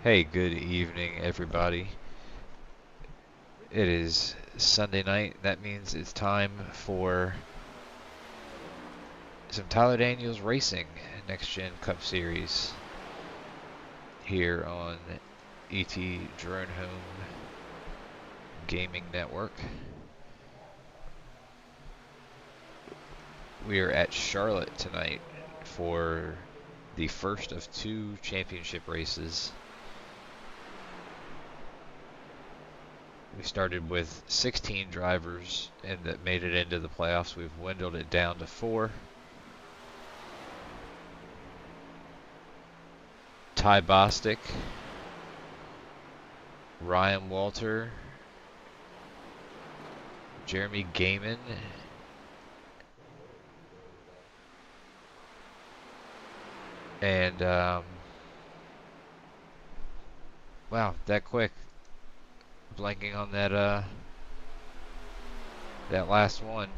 Hey, good evening, everybody. It is Sunday night. That means it's time for some Tyler Daniels Racing Next Gen Cup Series here on ET Drone Home Gaming Network. We are at Charlotte tonight for the first of two championship races. We started with 16 drivers and that made it into the playoffs. We've dwindled it down to 4. Ty Bostic, Ryan Walter, Jeremy Gaiman, and wow, that quick. Blanking on that last one.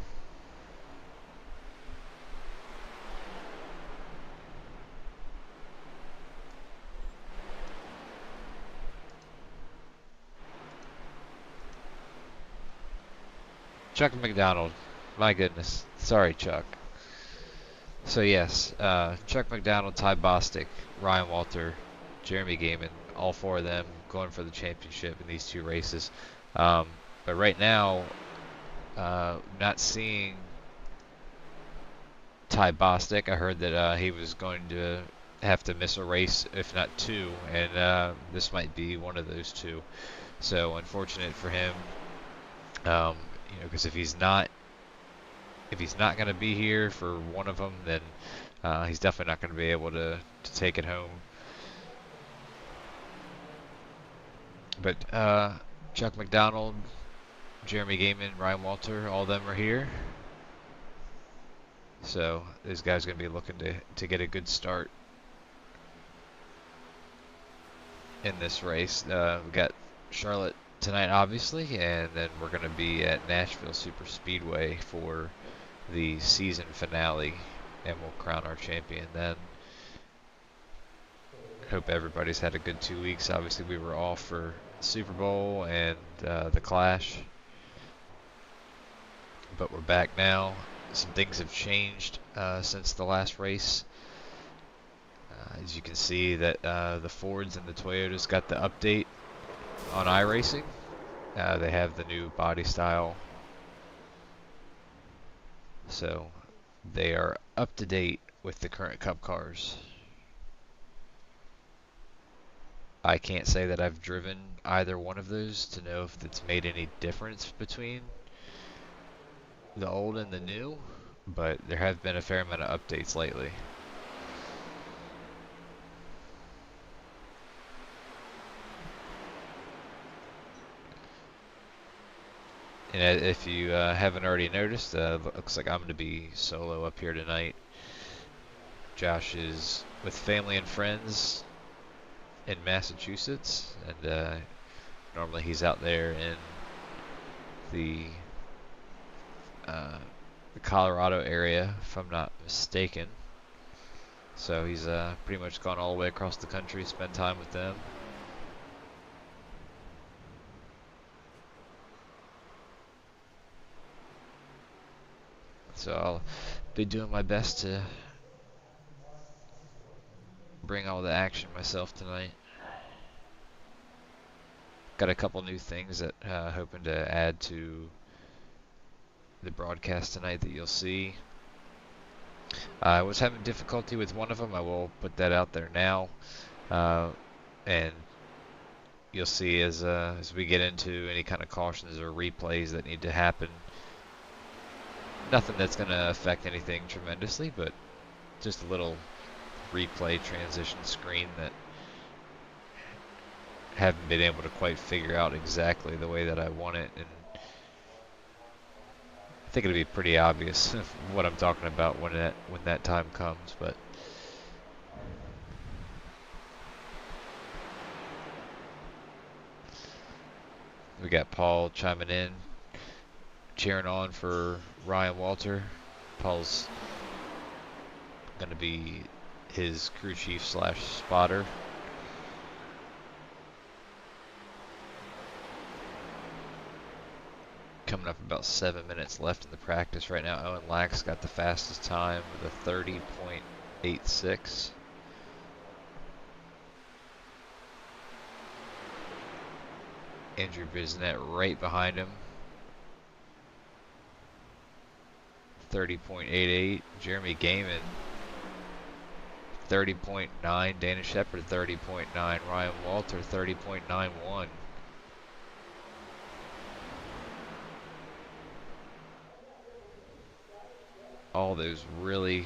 Chuck McDonald. My goodness. Sorry, Chuck. So yes, Chuck McDonald, Ty Bostic, Ryan Walter, Jeremy Gaiman, all 4 of them going for the championship in these 2 races. But right now, not seeing Ty Bostic. I heard that he was going to have to miss a race, if not 2, and this might be one of those 2. So unfortunate for him, because if he's not going to be here for one of them, then he's definitely not going to be able to take it home. But Chuck McDonald, Jeremy Gaiman, Ryan Walter, all of them are here. So these guys are going to be looking to get a good start in this race. We've got Charlotte tonight, obviously, and then we're going to be at Nashville Super Speedway for the season finale, and we'll crown our champion then. Hope everybody's had a good 2 weeks. Obviously, we were off for Super Bowl and the Clash, but we're back now. Some things have changed since the last race. As you can see that the Fords and the Toyotas got the update on iRacing. They have the new body style, so they are up to date with the current Cup cars. I can't say that I've driven either one of those to know if it's made any difference between the old and the new, but there have been a fair amount of updates lately. And if you haven't already noticed, looks like I'm going to be solo up here tonight. Josh is with family and friends in Massachusetts, and normally he's out there in the Colorado area, if I'm not mistaken. So he's pretty much gone all the way across the country, spent time with them. So I'll be doing my best to bring all the action myself tonight. Got a couple new things that hoping to add to the broadcast tonight that you'll see. I was having difficulty with one of them. I will put that out there now, and you'll see as we get into any kind of cautions or replays that need to happen. Nothing that's going to affect anything tremendously, but just a little replay transition screen that haven't been able to quite figure out exactly the way that I want it, and I think it'll be pretty obvious what I'm talking about when that time comes. But we got Paul chiming in, cheering on for Ryan Walter. Paul's going to be his crew chief / spotter. Coming up about 7 minutes left in the practice right now. Owen Lack's got the fastest time with a 30.86. Andrew Bisnet right behind him. 30.88. Jeremy Gaiman 30.9. Dana Shepard 30.9. Ryan Walter 30.91. All those really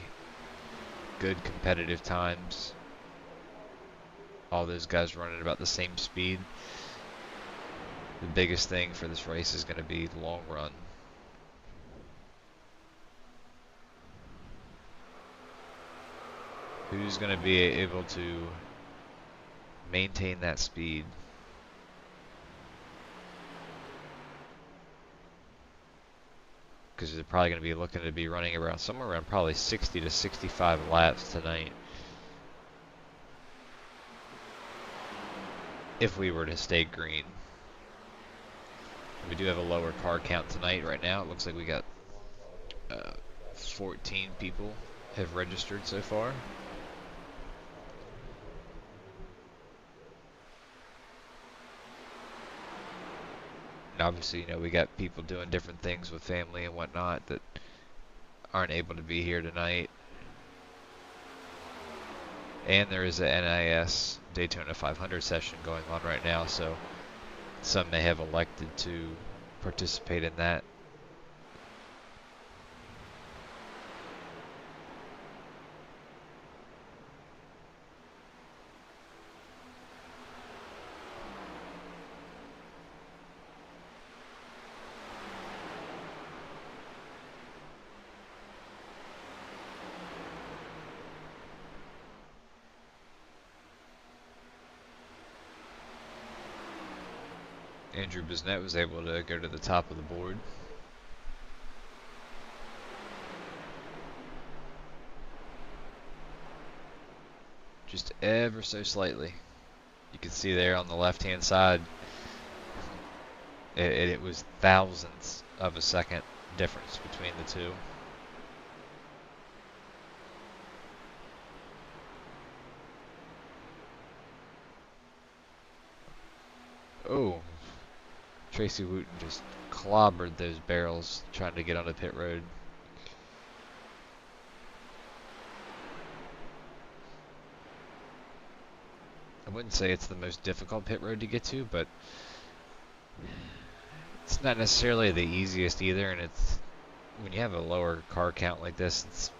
good competitive times. All those guys running about the same speed. The biggest thing for this race is going to be the long run. Who's going to be able to maintain that speed? Because they're probably going to be looking to be running around somewhere around probably 60 to 65 laps tonight. If we were to stay green. We do have a lower car count tonight. Right now it looks like we got 14 people have registered so far. And obviously, you know, we got people doing different things with family and whatnot that aren't able to be here tonight. And there is a NIS Daytona 500 session going on right now, so some may have elected to participate in that. Andrew Bisnet was able to go to the top of the board. Just ever so slightly. You can see there on the left-hand side, it was thousandths of a second difference between the two. Oh. Tracy Wooten just clobbered those barrels trying to get on the pit road. I wouldn't say it's the most difficult pit road to get to, but it's not necessarily the easiest either, and it's when you have a lower car count like this, it's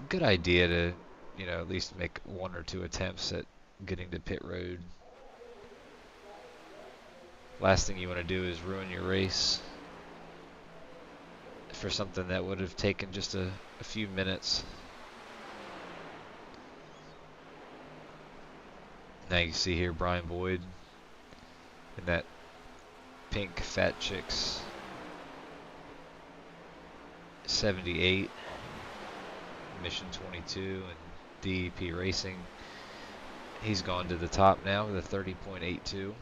a good idea to, you know, at least make 1 or 2 attempts at getting to pit road. Last thing you want to do is ruin your race for something that would have taken just a few minutes. Now you see here Brian Boyd in that pink Fat Chicks 78, Mission 22, and DEP Racing. He's gone to the top now with a 30.82.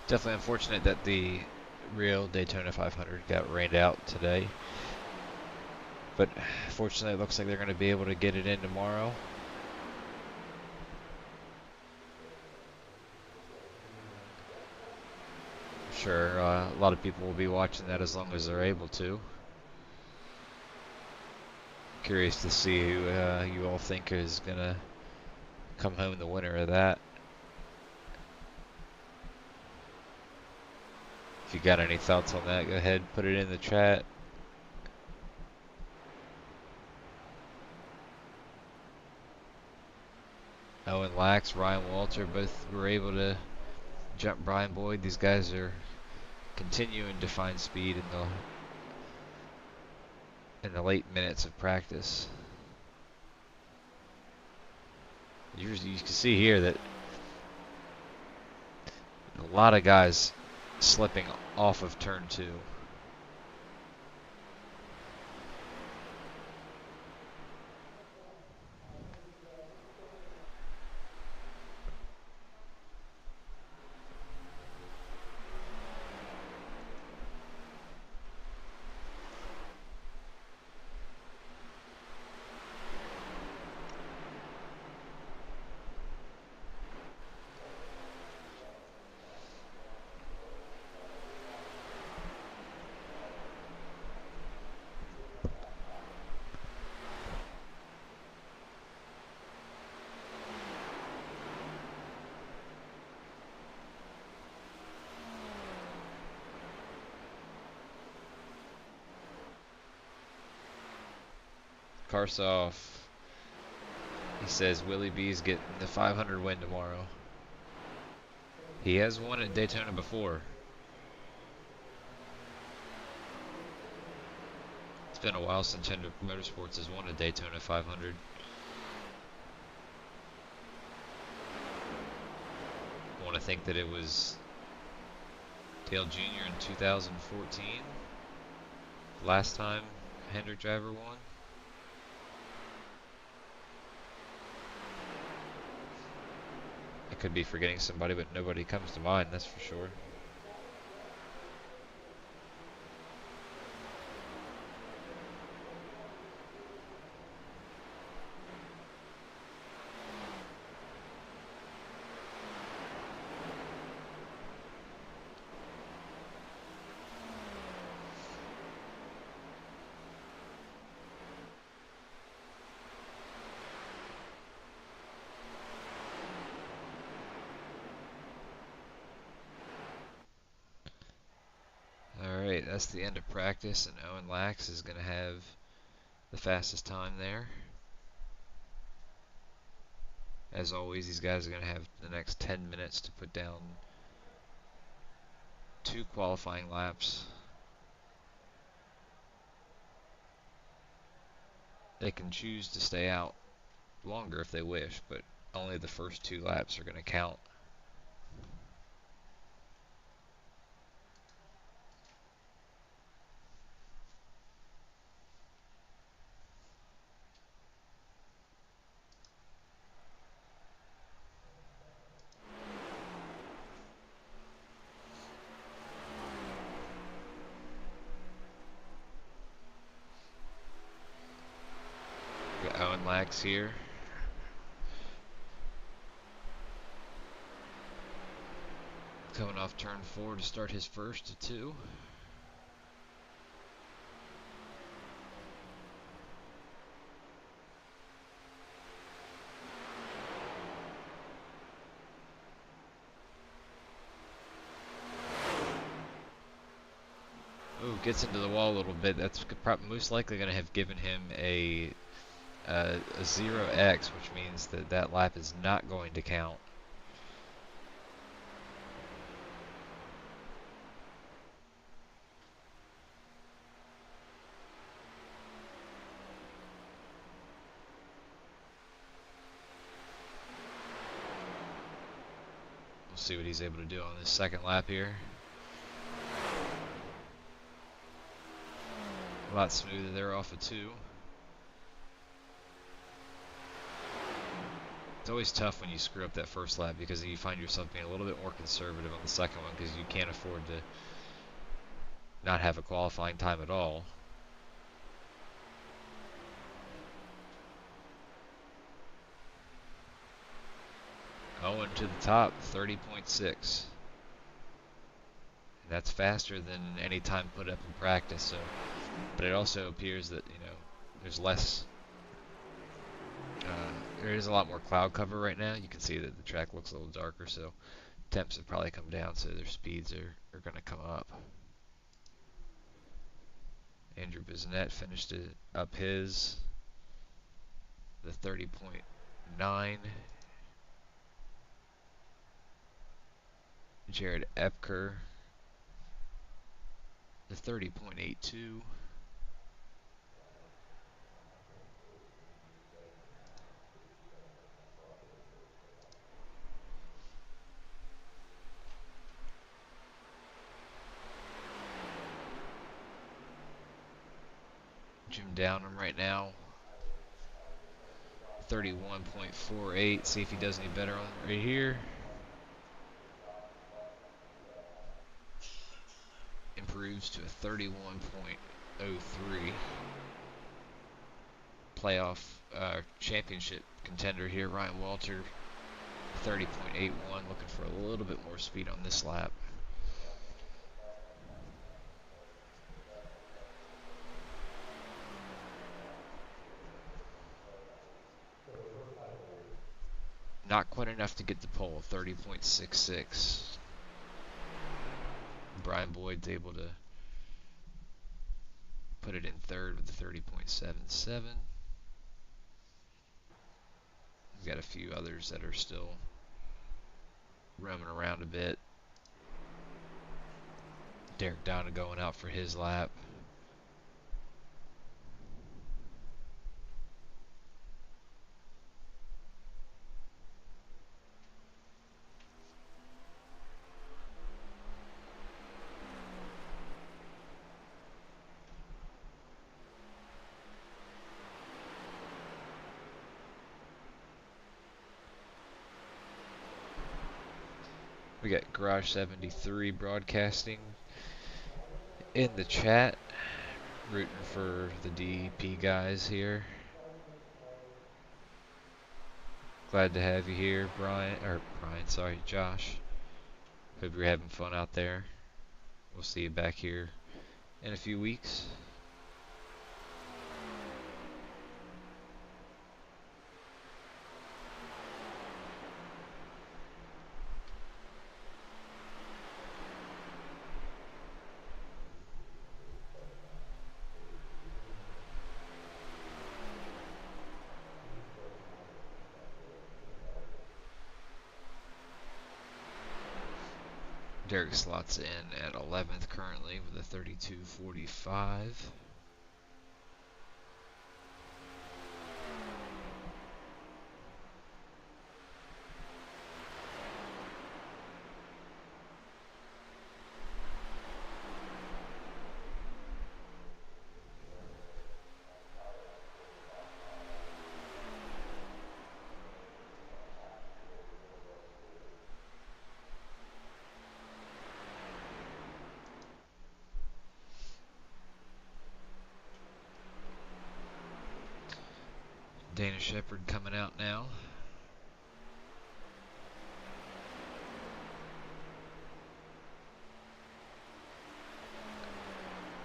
Definitely unfortunate that the real Daytona 500 got rained out today. But fortunately it looks like they're going to be able to get it in tomorrow. I'm sure a lot of people will be watching that as long as they're able to. Curious to see who you all think is going to come home the winner of that. If you got any thoughts on that, go ahead, put it in the chat. Owen Lax, Ryan Walter, both were able to jump Brian Boyd. These guys are continuing to find speed in the late minutes of practice. You can see here that a lot of guys slipping off of turn 2. Karsoff, he says Willie B's getting the 500 win tomorrow. He has won at Daytona before. It's been a while since Hendrick Motorsports has won a Daytona 500. I want to think that it was Dale Jr. in 2014. Last time Hendrick driver won. I could be forgetting somebody, but nobody comes to mind, that's for sure. Alright, that's the end of practice, and Owen Lax is going to have the fastest time there. As always, these guys are going to have the next 10 minutes to put down 2 qualifying laps. They can choose to stay out longer if they wish, but only the first 2 laps are going to count. Got Owen Lax here. Coming off turn 4 to start his first of 2. Ooh, gets into the wall a little bit. That's most likely going to have given him a 0x, which means that that lap is not going to count. We'll see what he's able to do on this second lap here. A lot smoother there off of 2. It's always tough when you screw up that first lap because you find yourself being a little bit more conservative on the second one because you can't afford to not have a qualifying time at all. Owen to the top, 30.6. That's faster than any time put up in practice. So, but it also appears that there's less there is a lot more cloud cover right now. You can see that the track looks a little darker, so temps have probably come down, so their speeds are going to come up. Andrew Bissonnette finished it up his, the 30.9. Jared Epker, the 30.82. Jim Downham right now, 31.48. See if he does any better on right here. Improves to a 31.03. Playoff championship contender here, Ryan Walter, 30.81. Looking for a little bit more speed on this lap. Not quite enough to get the pole, 30.66. Brian Boyd's able to put it in third with the 30.77. We've got a few others that are still roaming around a bit. Derek Donna going out for his lap. We got Garage 73 broadcasting in the chat, rooting for the DEP guys here. Glad to have you here, Josh. Hope you're having fun out there. We'll see you back here in a few weeks. Derek slots in at 11th currently with a 32.45. Dana Shepard coming out now.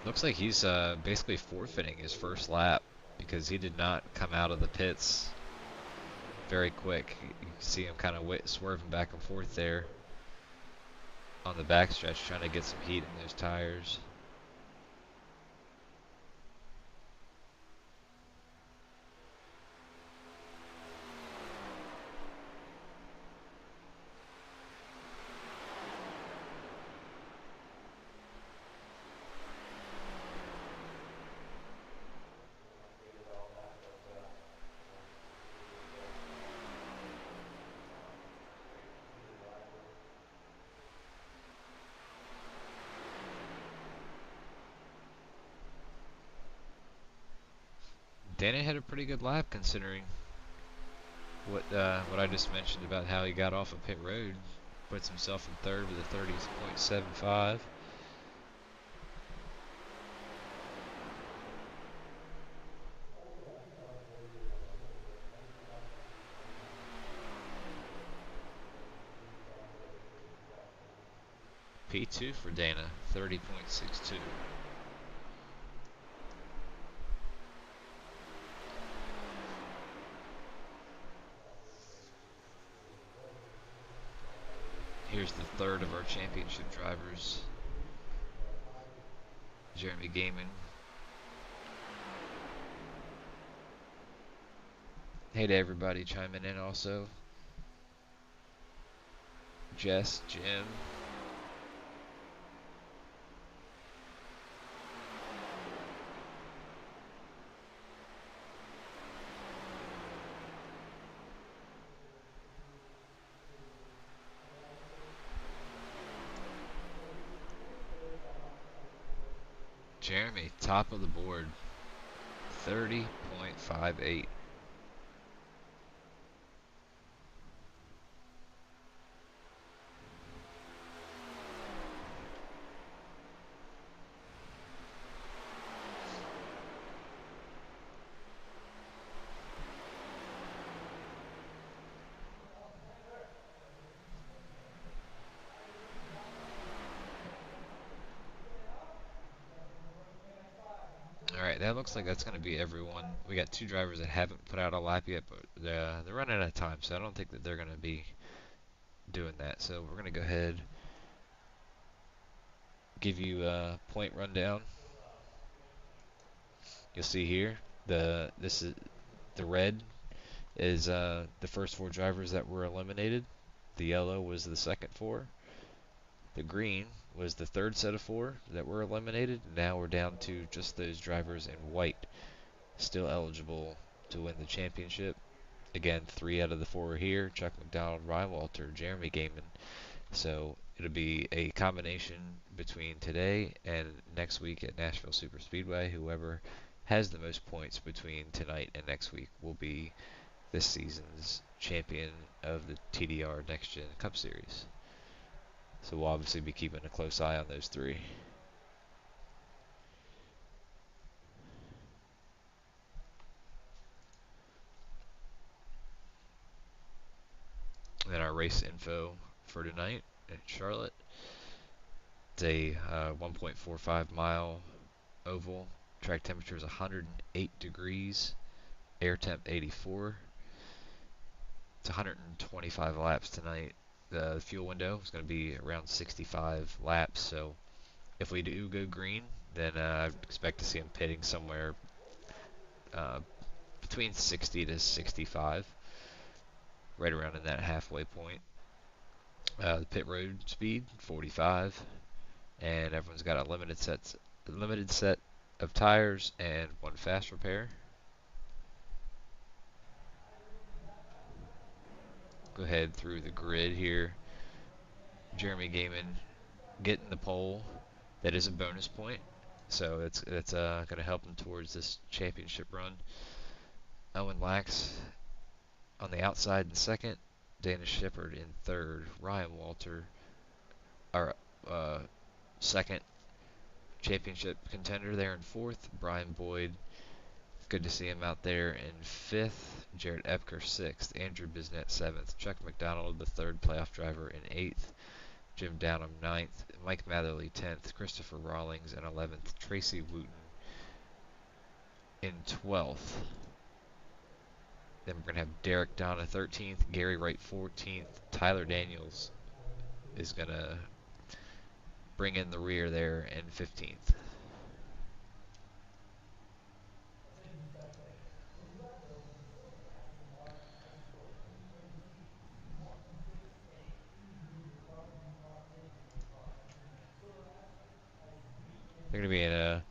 Looks like he's basically forfeiting his first lap because he did not come out of the pits very quick. You can see him kind of swerving back and forth there on the backstretch, trying to get some heat in those tires. Dana had a pretty good lap considering what I just mentioned about how he got off of pit road. Puts himself in third with a 30.75. P2 for Dana, 30.62. Here's the third of our championship drivers. Jeremy Gaiman. Hey to everybody chiming in also. Jess, Jim. Jeremy, top of the board. 30.58. Alright, that looks like that's going to be everyone. We got 2 drivers that haven't put out a lap yet, but they're running out of time, so I don't think that they're going to be doing that. So we're going to go ahead, give you a point rundown. You'll see here, this is the red is the first 4 drivers that were eliminated. The yellow was the second 4. The green was the third set of 4 that were eliminated. Now we're down to just those drivers in white still eligible to win the championship. Again, 3 out of the 4 are here. Chuck McDonald, Ryan Walter, Jeremy Gaiman. So it'll be a combination between today and next week at Nashville Super Speedway. Whoever has the most points between tonight and next week will be this season's champion of the TDR Next Gen Cup Series. So we'll obviously be keeping a close eye on those 3. And then our race info for tonight at Charlotte. It's a 1.45 mile oval. Track temperature is 108 degrees. Air temp 84. It's 125 laps tonight. The fuel window is going to be around 65 laps. So if we do go green, then I expect to see him pitting somewhere between 60 to 65, right around in that halfway point. The pit road speed 45, and everyone's got a limited set of tires and 1 fast repair. Go ahead through the grid here. Jeremy Gaiman getting the pole. That is a bonus point, so it's going to help him towards this championship run. Owen Lax on the outside in second. Dana Shepard in third. Ryan Walter, our second championship contender, there in fourth. Brian Boyd, good to see him out there in fifth. Jared Epker sixth. Andrew Bisnet seventh. Chuck McDonald, the third playoff driver, in eighth. Jim Downham ninth. Mike Matherly 10th. Christopher Rawlings in 11th. Tracy Wooten in 12th. Then we're going to have Derek Donna 13th. Gary Wright 14th. Tyler Daniels is going to bring in the rear there in 15th. They're going to be in a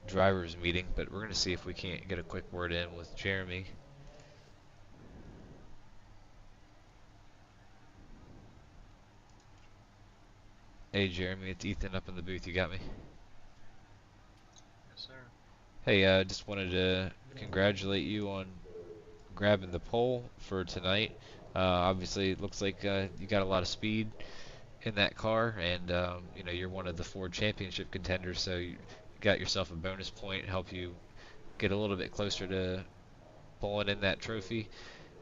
driver's meeting, but we're going to see if we can't get a quick word in with Jeremy. Hey Jeremy, it's Ethan up in the booth. You got me? Yes, sir. Hey, just wanted to congratulate you on grabbing the pole for tonight. Obviously, it looks like you got a lot of speed in that car, and you know, you're one of the 4 championship contenders, so you got yourself a bonus point, help you get a little bit closer to pulling in that trophy.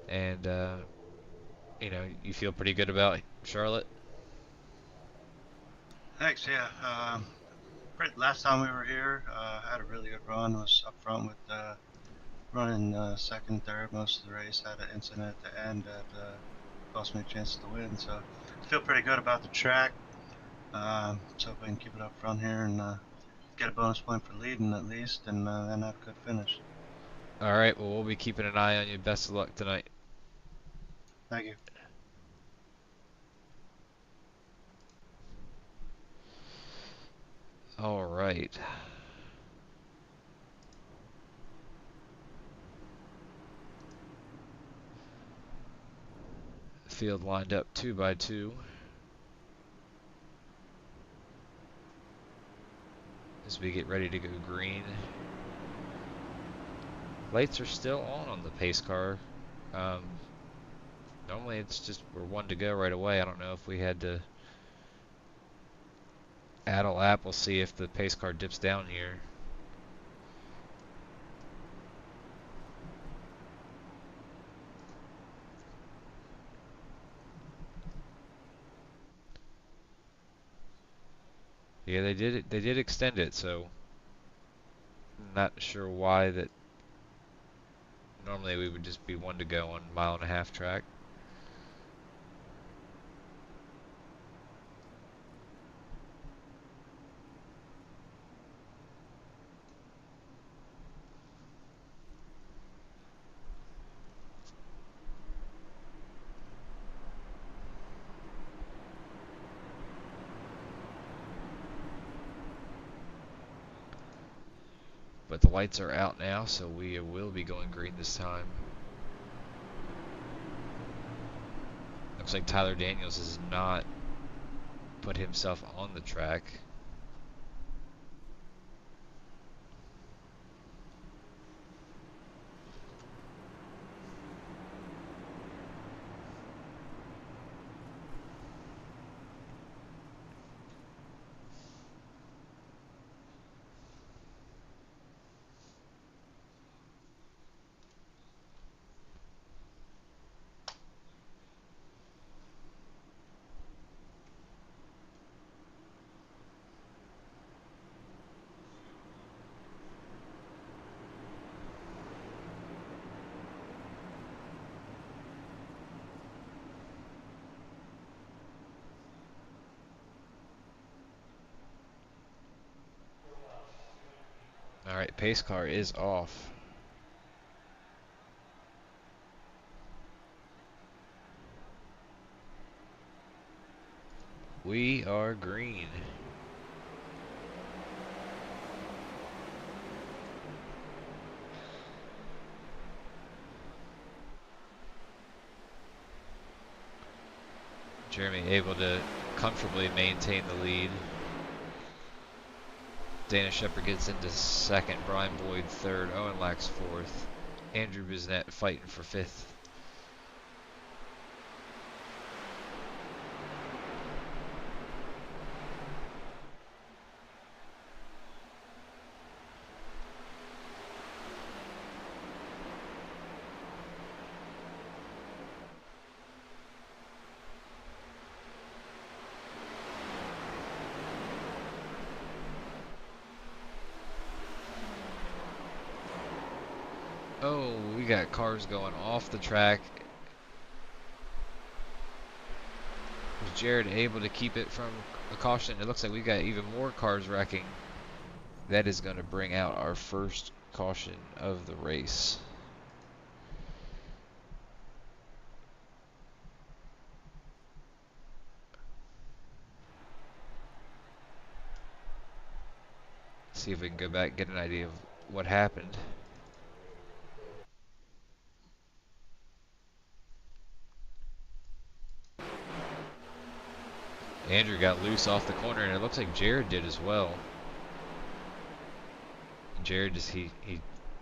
And you know, you feel pretty good about Charlotte. Thanks. Yeah. Last time we were here, had a really good run. Was up front with running second, third most of the race. Had an incident at the end that cost me a chance to win. So I feel pretty good about the track. So if I can keep it up front here and get a bonus point for leading at least, and then have a good finish. Alright, well, we'll be keeping an eye on you. Best of luck tonight. Thank you. Alright. Field lined up 2 by 2 as we get ready to go green. Lights are still on the pace car. Normally it's just we're 1 to go right away. I don't know if we had to add a lap. We'll see if the pace car dips down here. Yeah, they did extend it, so not sure why that. Normally we would just be 1 to go on 1.5 mile track. But the lights are out now, so we will be going green this time. Looks like Tyler Daniels has not put himself on the track. Alright, pace car is off. We are green. Jeremy able to comfortably maintain the lead. Dana Shepard gets into second, Brian Boyd third, Owen Lax fourth, Andrew Bisnet fighting for fifth. Oh, we got cars going off the track. Was Jared able to keep it from a caution? It looks like we got even more cars wrecking. That is going to bring out our first caution of the race. See if we can go back and get an idea of what happened. Andrew got loose off the corner, and it looks like Jared did as well. Jared just he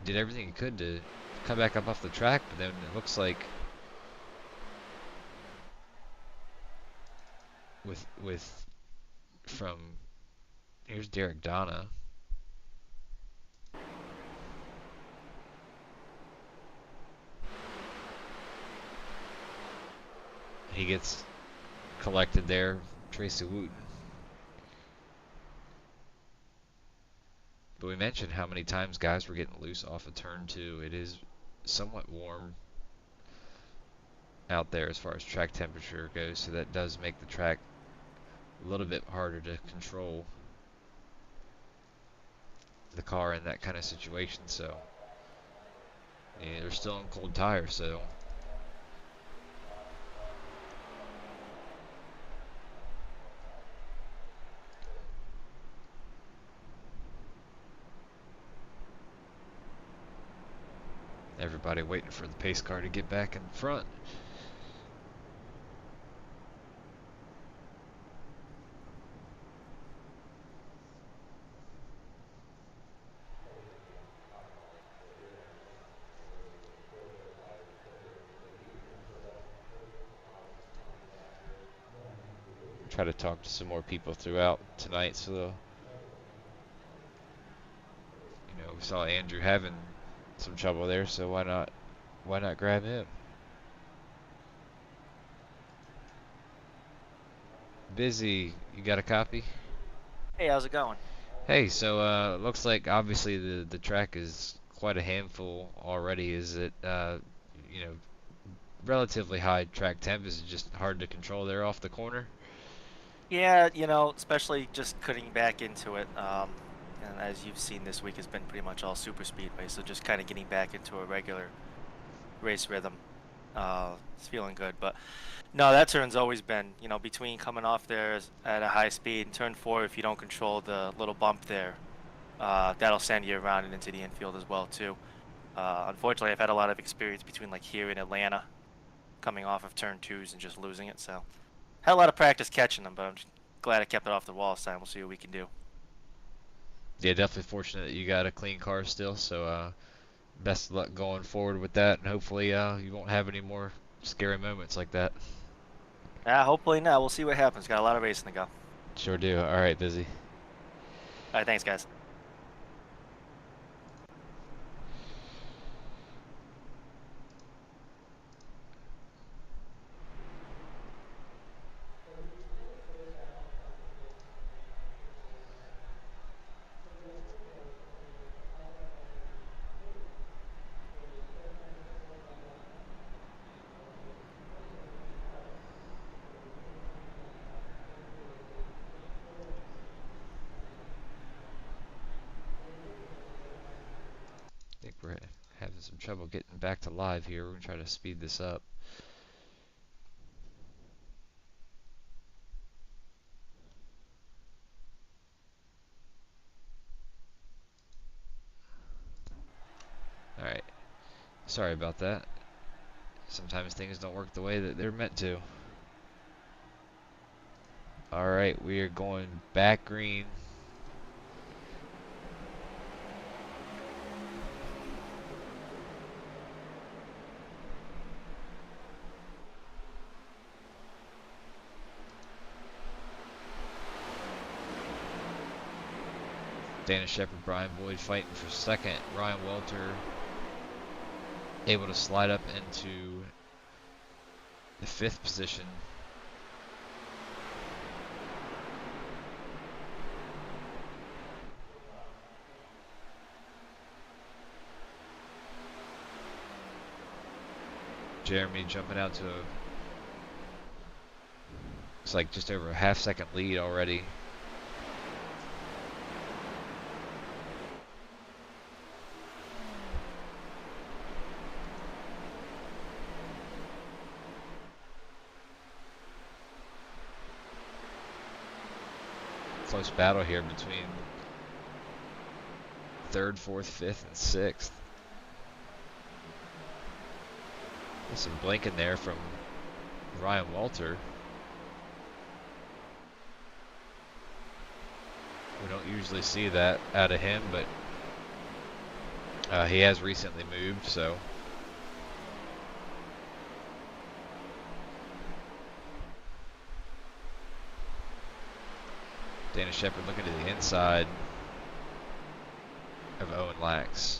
did everything he could to come back up off the track, but then it looks like with from here's Derek Donna. He gets collected there, Tracy Wooten. But we mentioned how many times guys were getting loose off of turn 2. It is somewhat warm. out there as far as track temperature goes, so that does make the track a little bit harder to control the car in that kind of situation. So yeah, they're still on cold tires, so everybody waiting for the pace car to get back in front. Try to talk to some more people throughout tonight, so we saw Andrew having some trouble there, so why not grab him? Busy, you got a copy? Hey, how's it going? Hey, so looks like obviously the track is quite a handful already. Is it you know relatively high track temp? Is it just hard to control there off the corner? Yeah, especially just cutting back into it. And as you've seen, this week has been pretty much all super speedway, so just kind of getting back into a regular race rhythm. It's feeling good, but no, that turn's always been, between coming off there at a high speed and turn four, if you don't control the little bump there, that'll send you around and into the infield as well too. Unfortunately, I've had a lot of experience between like here in Atlanta, coming off of turn twos and just losing it. So had a lot of practice catching them, but I'm just glad I kept it off the wall this time. We'll see what we can do. Yeah, definitely fortunate that you got a clean car still. So best of luck going forward with that, and hopefully you won't have any more scary moments like that. Hopefully not. We'll see what happens. Got a lot of racing to go. Sure do. All right, Busy. All right, thanks, guys. I think we're having some trouble getting back to live here. We're gonna try to speed this up. All right. Sorry about that. Sometimes things don't work the way that they're meant to. All right, we are going back green. Dana Shepard, Brian Boyd fighting for second. Ryan Welter able to slide up into the 5th position. Jeremy jumping out to it's like just over a half-second lead already. Close battle here between 3rd, 4th, 5th, and 6th. There's some blinking there from Ryan Walter. We don't usually see that out of him, but he has recently moved, so. Dana Shepard looking to the inside of Owen Lax.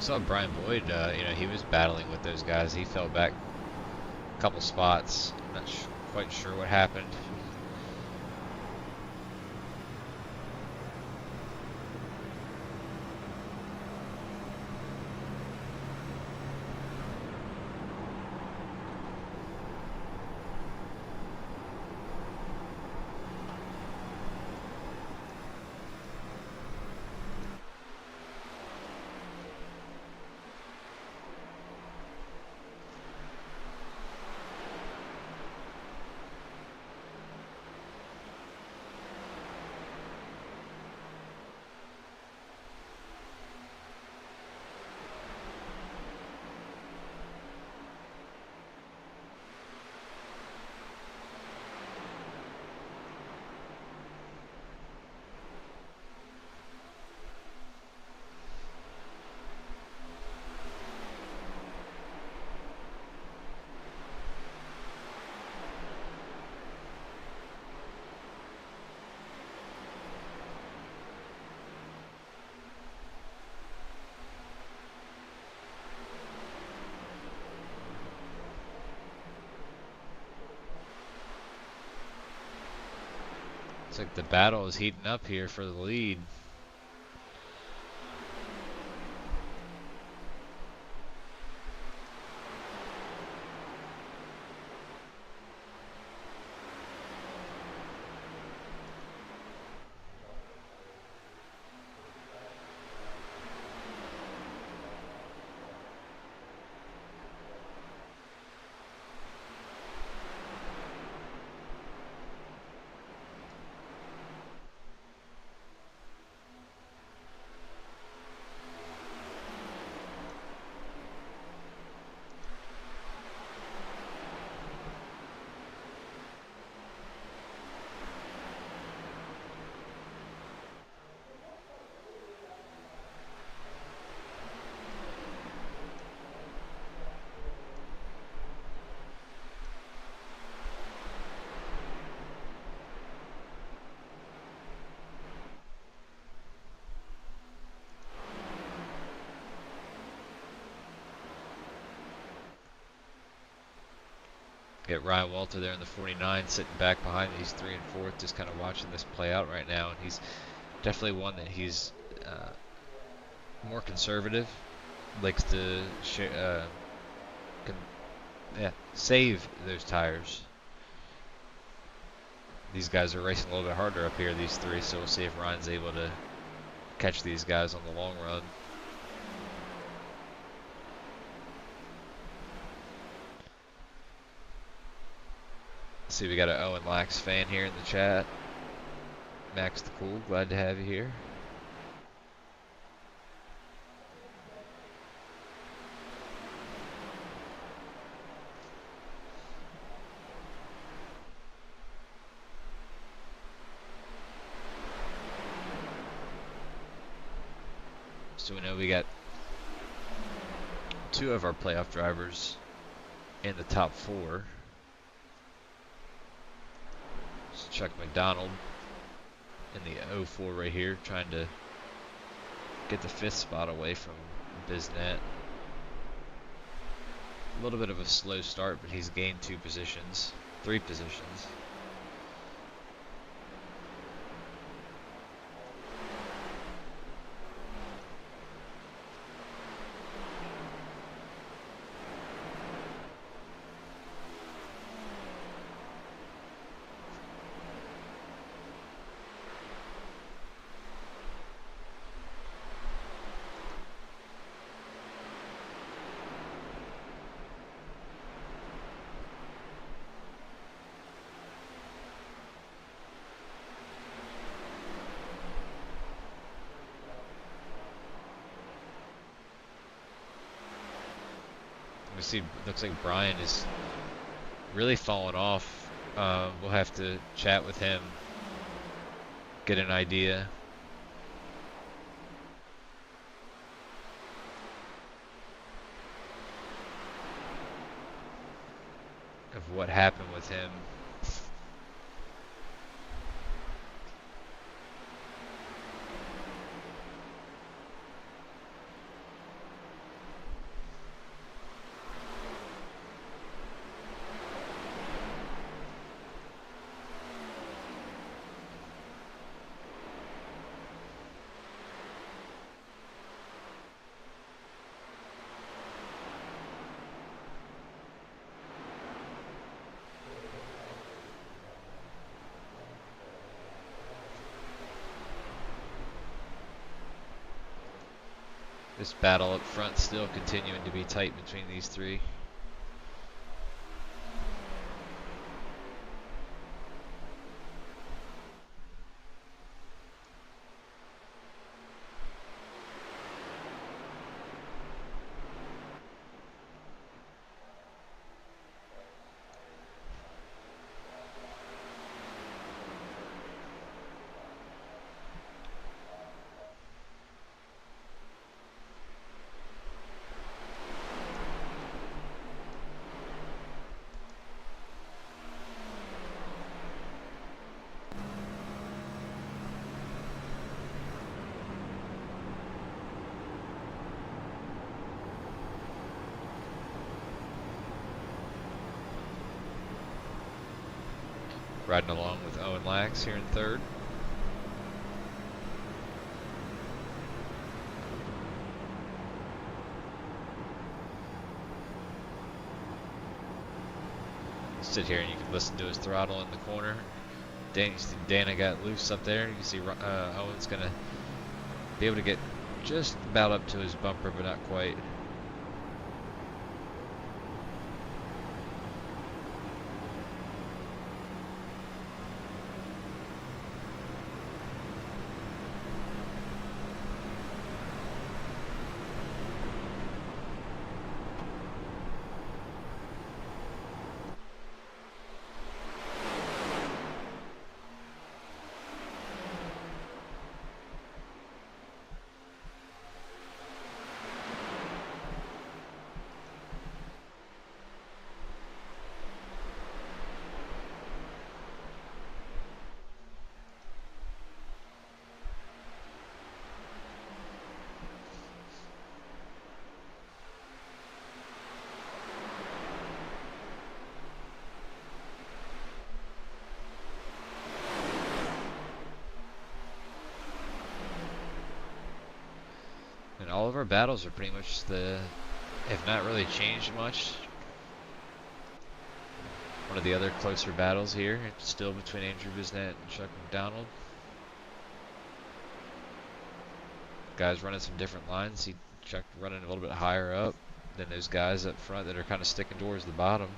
saw Brian Boyd, he was battling with those guys. He fell back a couple spots. I'm not quite sure what happened. Looks like the battle is heating up here for the lead. Get Ryan Walter there in the 49, sitting back behind these 3 and 4th, just kind of watching this play out right now. And he's definitely one that he's more conservative, likes to save those tires. These guys are racing a little bit harder up here, these 3, so we'll see if Ryan's able to catch these guys on the long run. See, we got an Owen Lax fan here in the chat. Max the Cool, glad to have you here. So we know we got 2 of our playoff drivers in the top 4. Chuck McDonald in the 04 right here, trying to get the 5th spot away from Bisnet. A little bit of a slow start, but he's gained 3 positions. We see, looks like Brian is really falling off. We'll have to chat with him, get an idea. Of what happened with him. This battle up front still continuing to be tight between these three. Riding along with Owen Lax here in third. Sit here and you can listen to his throttle in the corner. You see Dana got loose up there. You can see Owen's gonna be able to get just about up to his bumper, but not quite. And all of our battles are pretty much have not really changed much. One of the other closer battles here, it's still between Andrew Bisnet and Chuck McDonald. Guys running some different lines. Chuck running a little bit higher up than those guys up front that are kind of sticking towards the bottom.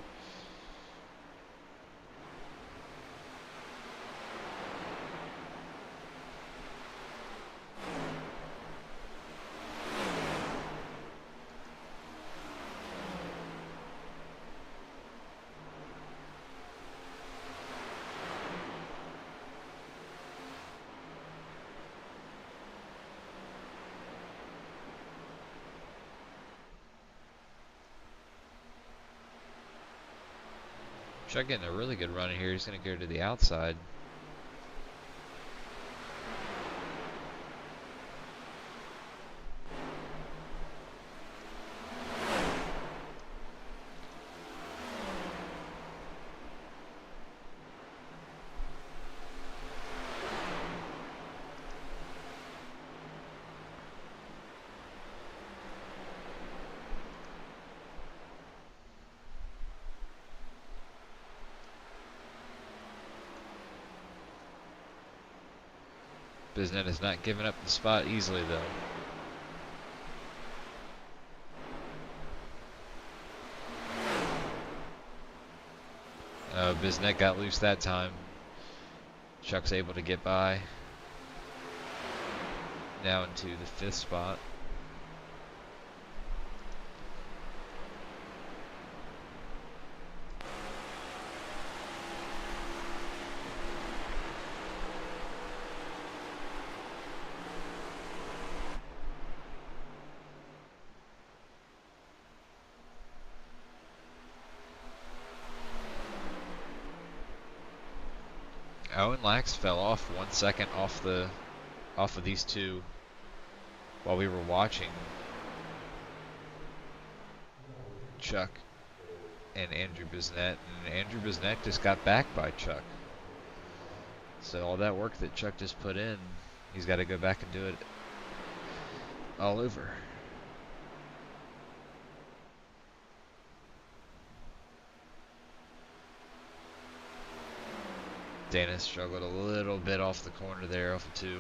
Chuck getting a really good run here. He's going to go to the outside. Bisnet is not giving up the spot easily, though. Bisnet got loose that time. Chuck's able to get by. Now into the 5th spot. Owen Lax fell off 1 second off of these two while we were watching Chuck and Andrew Bisnet, and Andrew Bisnet just got back by Chuck. So all that work that Chuck just put in, he's got to go back and do it all over. Dana struggled a little bit off the corner there, off of 2.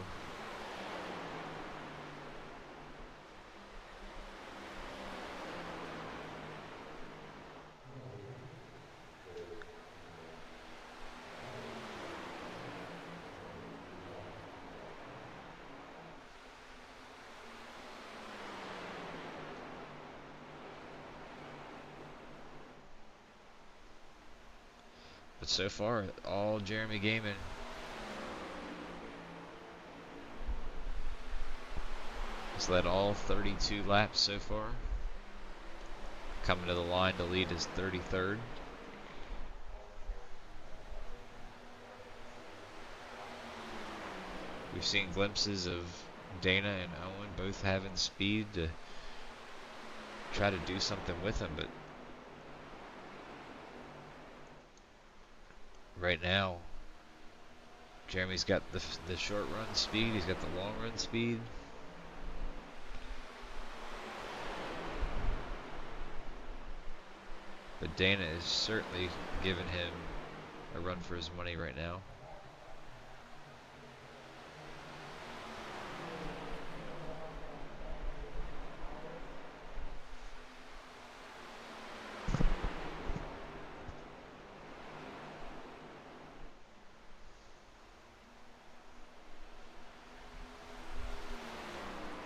But so far, all Jeremy Gaiman. He's led all 32 laps so far. Coming to the line to lead his 33rd. We've seen glimpses of Dana and Owen both having speed to try to do something with him, but right now, Jeremy's got the short run speed, he's got the long run speed. But Dana is certainly giving him a run for his money right now.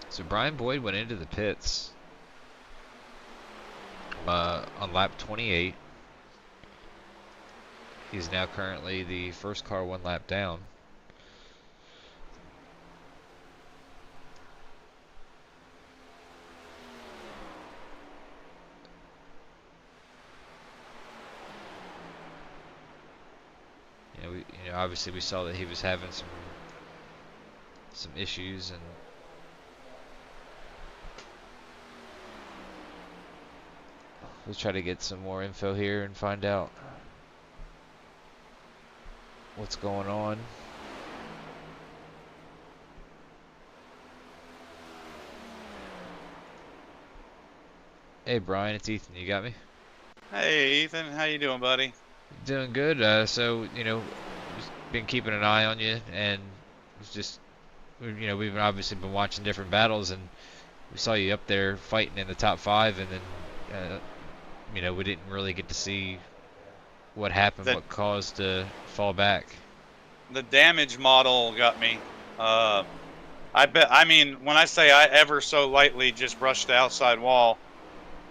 So Brian Boyd went into the pits on lap 28. He's now currently the first car 1 lap down. Obviously we saw that he was having some issues, and we'll try to get some more info here and find out what's going on. Hey Brian, it's Ethan. You got me? Hey Ethan, how you doing, buddy? Doing good. So just been keeping an eye on you, and it's just we've obviously been watching different battles, and we saw you up there fighting in the top 5, and then we didn't really get to see what happened, what caused to fall back. The damage model got me. I mean, when I say I ever so lightly just brushed the outside wall,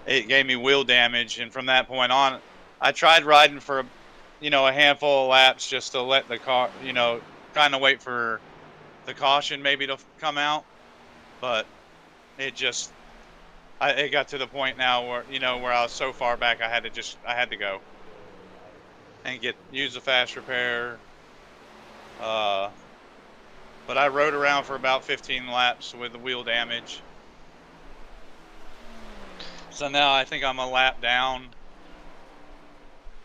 it gave me wheel damage, and from that point on, I tried riding for, a handful of laps just to let the car, kind of wait for the caution maybe to come out, but it just, it got to the point now where, where I was so far back, I had to go and use a fast repair. But I rode around for about 15 laps with the wheel damage. So now I think I'm a lap down,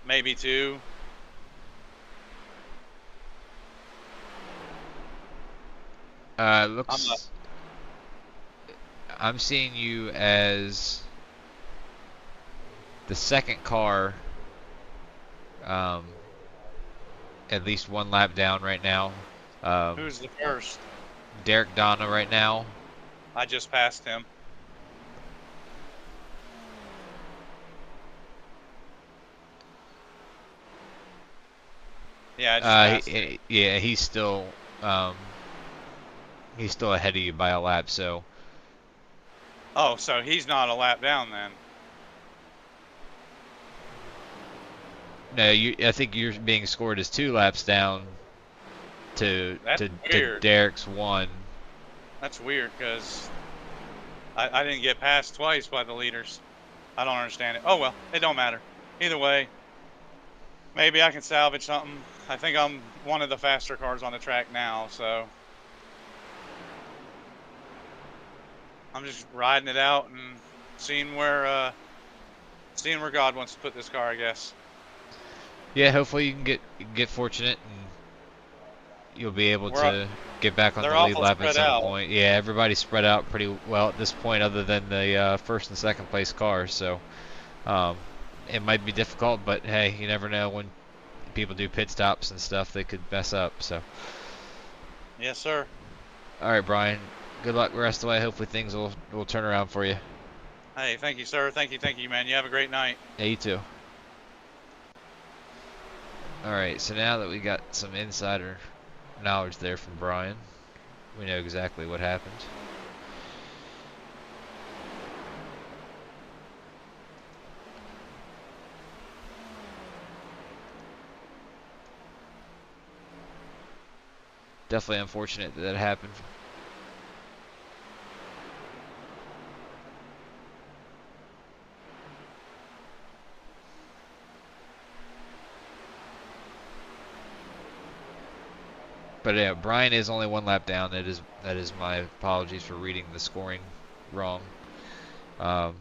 maybe 2. I'm seeing you as the second car, at least 1 lap down right now. Who's the first? Derek Donna right now. I just passed him. Yeah, I just passed him. Yeah, he's still ahead of you by a lap, so. Oh, so he's not a lap down then. No, I think you're being scored as 2 laps down to Derek's 1. That's weird, because I didn't get passed twice by the leaders. I don't understand it. Oh well, it don't matter. Either way, maybe I can salvage something. I think I'm one of the faster cars on the track now, so I'm just riding it out and seeing where God wants to put this car, I guess. Yeah, hopefully you can get fortunate and you'll be able to get back on the lead lap at some point. Yeah, everybody's spread out pretty well at this point, other than the first and second place cars. So it might be difficult, but hey, you never know when people do pit stops and stuff; they could mess up. So. Yes, sir. All right, Brian. Good luck the rest of the way. Hopefully things will turn around for you. Hey, thank you, sir. Thank you, man. You have a great night. Yeah, you too. Alright, so now that we got some insider knowledge there from Brian, we know exactly what happened. definitely unfortunate that that happened. But yeah, Brian is only 1 lap down. That is my apologies for reading the scoring wrong. Um,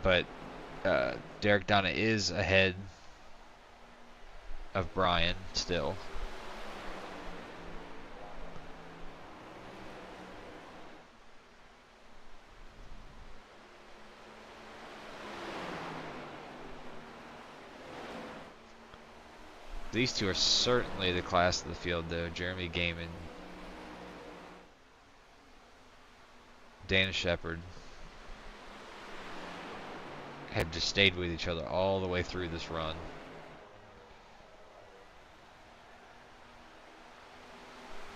but Derek Donna is ahead of Brian still. These two are certainly the class of the field, though. Jeremy Game and Dana Shepard have just stayed with each other all the way through this run.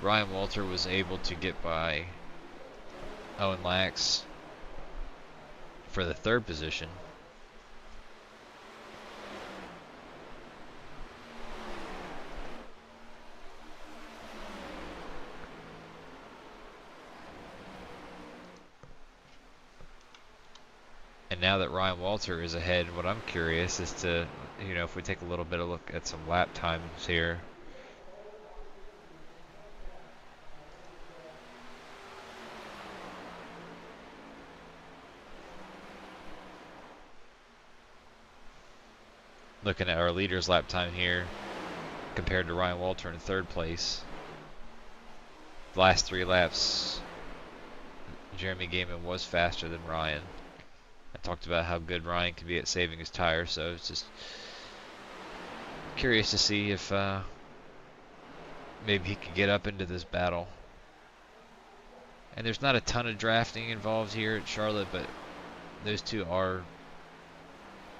Ryan Walter was able to get by Owen Lax for the 3rd position. And now that Ryan Walter is ahead, what I'm curious is to, if we take a little bit of look at some lap times here. Looking at our leader's lap time here compared to Ryan Walter in 3rd place. The last 3 laps, Jeremy Gaiman was faster than Ryan. I talked about how good Ryan can be at saving his tires, so it's just curious to see if maybe he could get up into this battle. And there's not a ton of drafting involved here at Charlotte, but those two are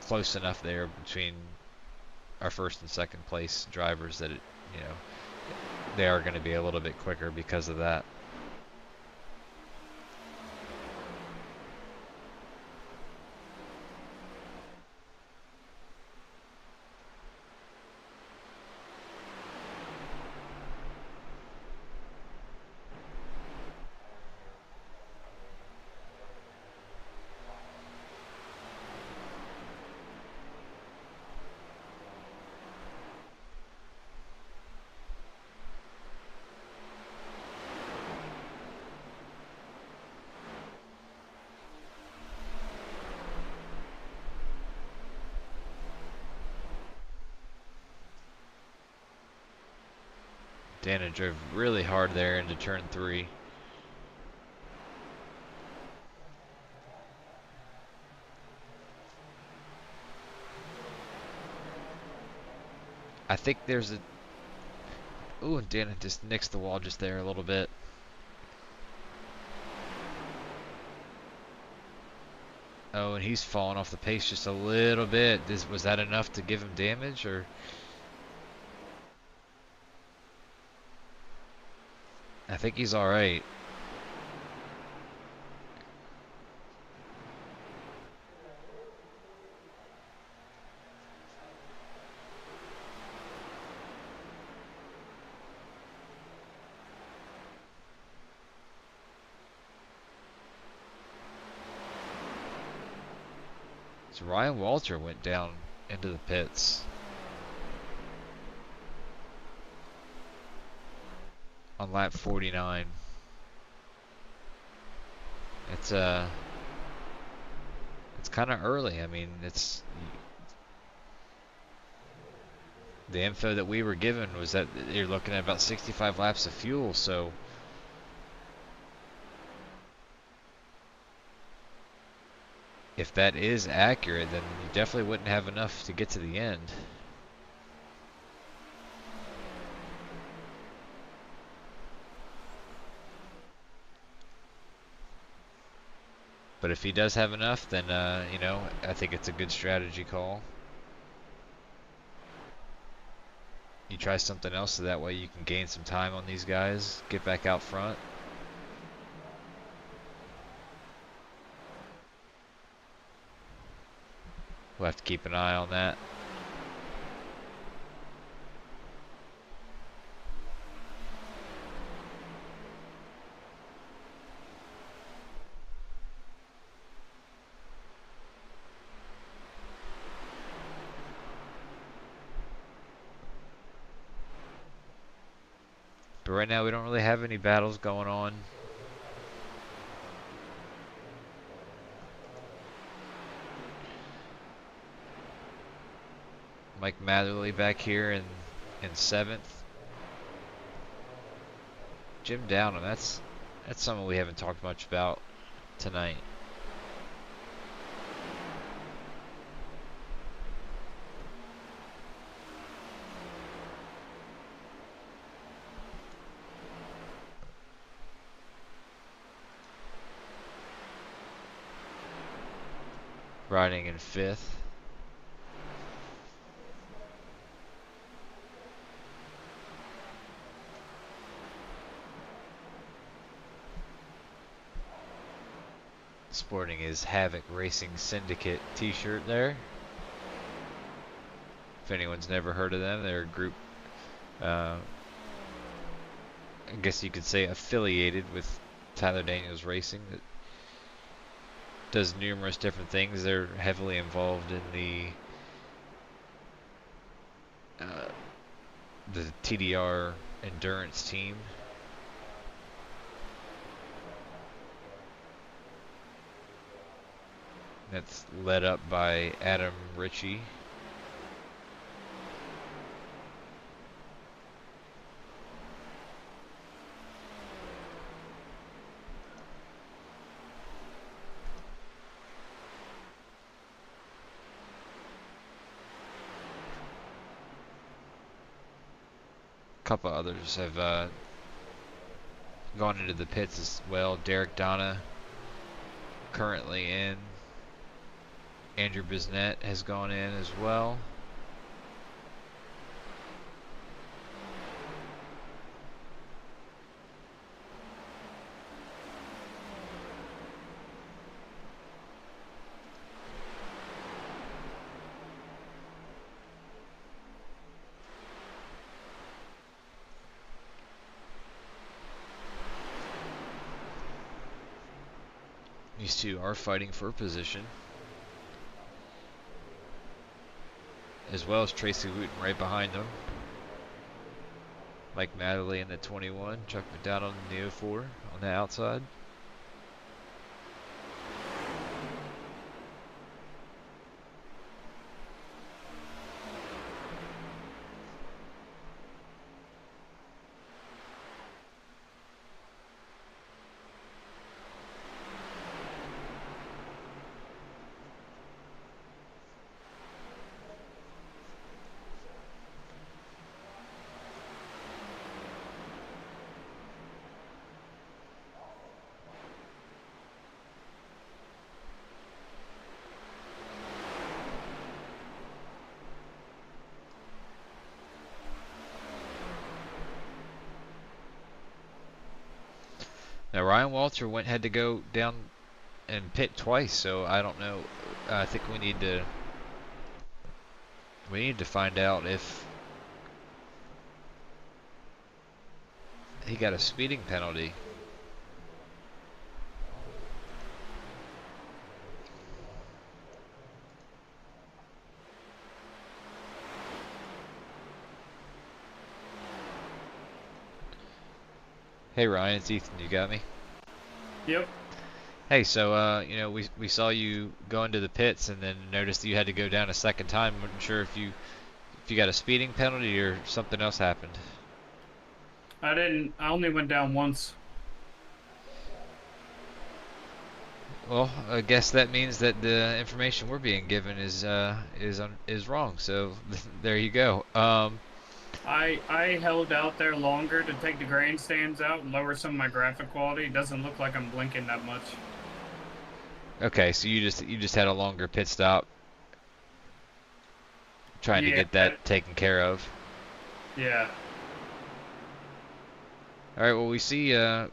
close enough there between our 1st and 2nd place drivers that they are going to be a little bit quicker because of that. Dana drove really hard there into turn 3. I think there's a... Ooh, and Dana just nicks the wall just there a little bit. Oh, and he's falling off the pace just a little bit. Was that enough to give him damage, or... I think he's alright. So Ryan Walter went down into the pits on lap 49. It's kind of early. I mean, it's the info that we were given was that you're looking at about 65 laps of fuel, so if that is accurate, then you definitely wouldn't have enough to get to the end. But if he does have enough, then, I think it's a good strategy call. You try something else so that way you can gain some time on these guys, get back out front. we'll have to keep an eye on that. But right now we don't really have any battles going on. Mike Matherly back here in 7th. Jim Downham, that's someone we haven't talked much about tonight. Riding in 5th. Sporting his Havoc Racing Syndicate t-shirt there. If anyone's never heard of them, they're a group, I guess you could say affiliated with Tyler Daniels Racing that does numerous different things. They're heavily involved in the TDR endurance team. That's led up by Adam Ritchie. A couple others have gone into the pits as well. Derek Donna currently in. Andrew Bisnett has gone in as well. These two are fighting for position. As well as Tracy Wooten right behind them. Mike Matherly in the 21, Chuck McDonald in the 04 on the outside. Now Ryan Walter had to go down and pit twice, so I don't know. I think we need to find out if he got a speeding penalty. Hey Ryan, it's Ethan. You got me? Yep. Hey, so you know, we saw you go into the pits and then noticed that you had to go down a second time. Wasn't sure if you got a speeding penalty or something else happened. I didn't. I only went down once. Well, I guess that means that the information we're being given is wrong. So there you go. I held out there longer to take the grandstands out and lower some of my graphic quality. It doesn't look like I'm blinking that much. Okay, so you just had a longer pit stop, trying to get that taken care of. Yeah. All right. Well, we see you're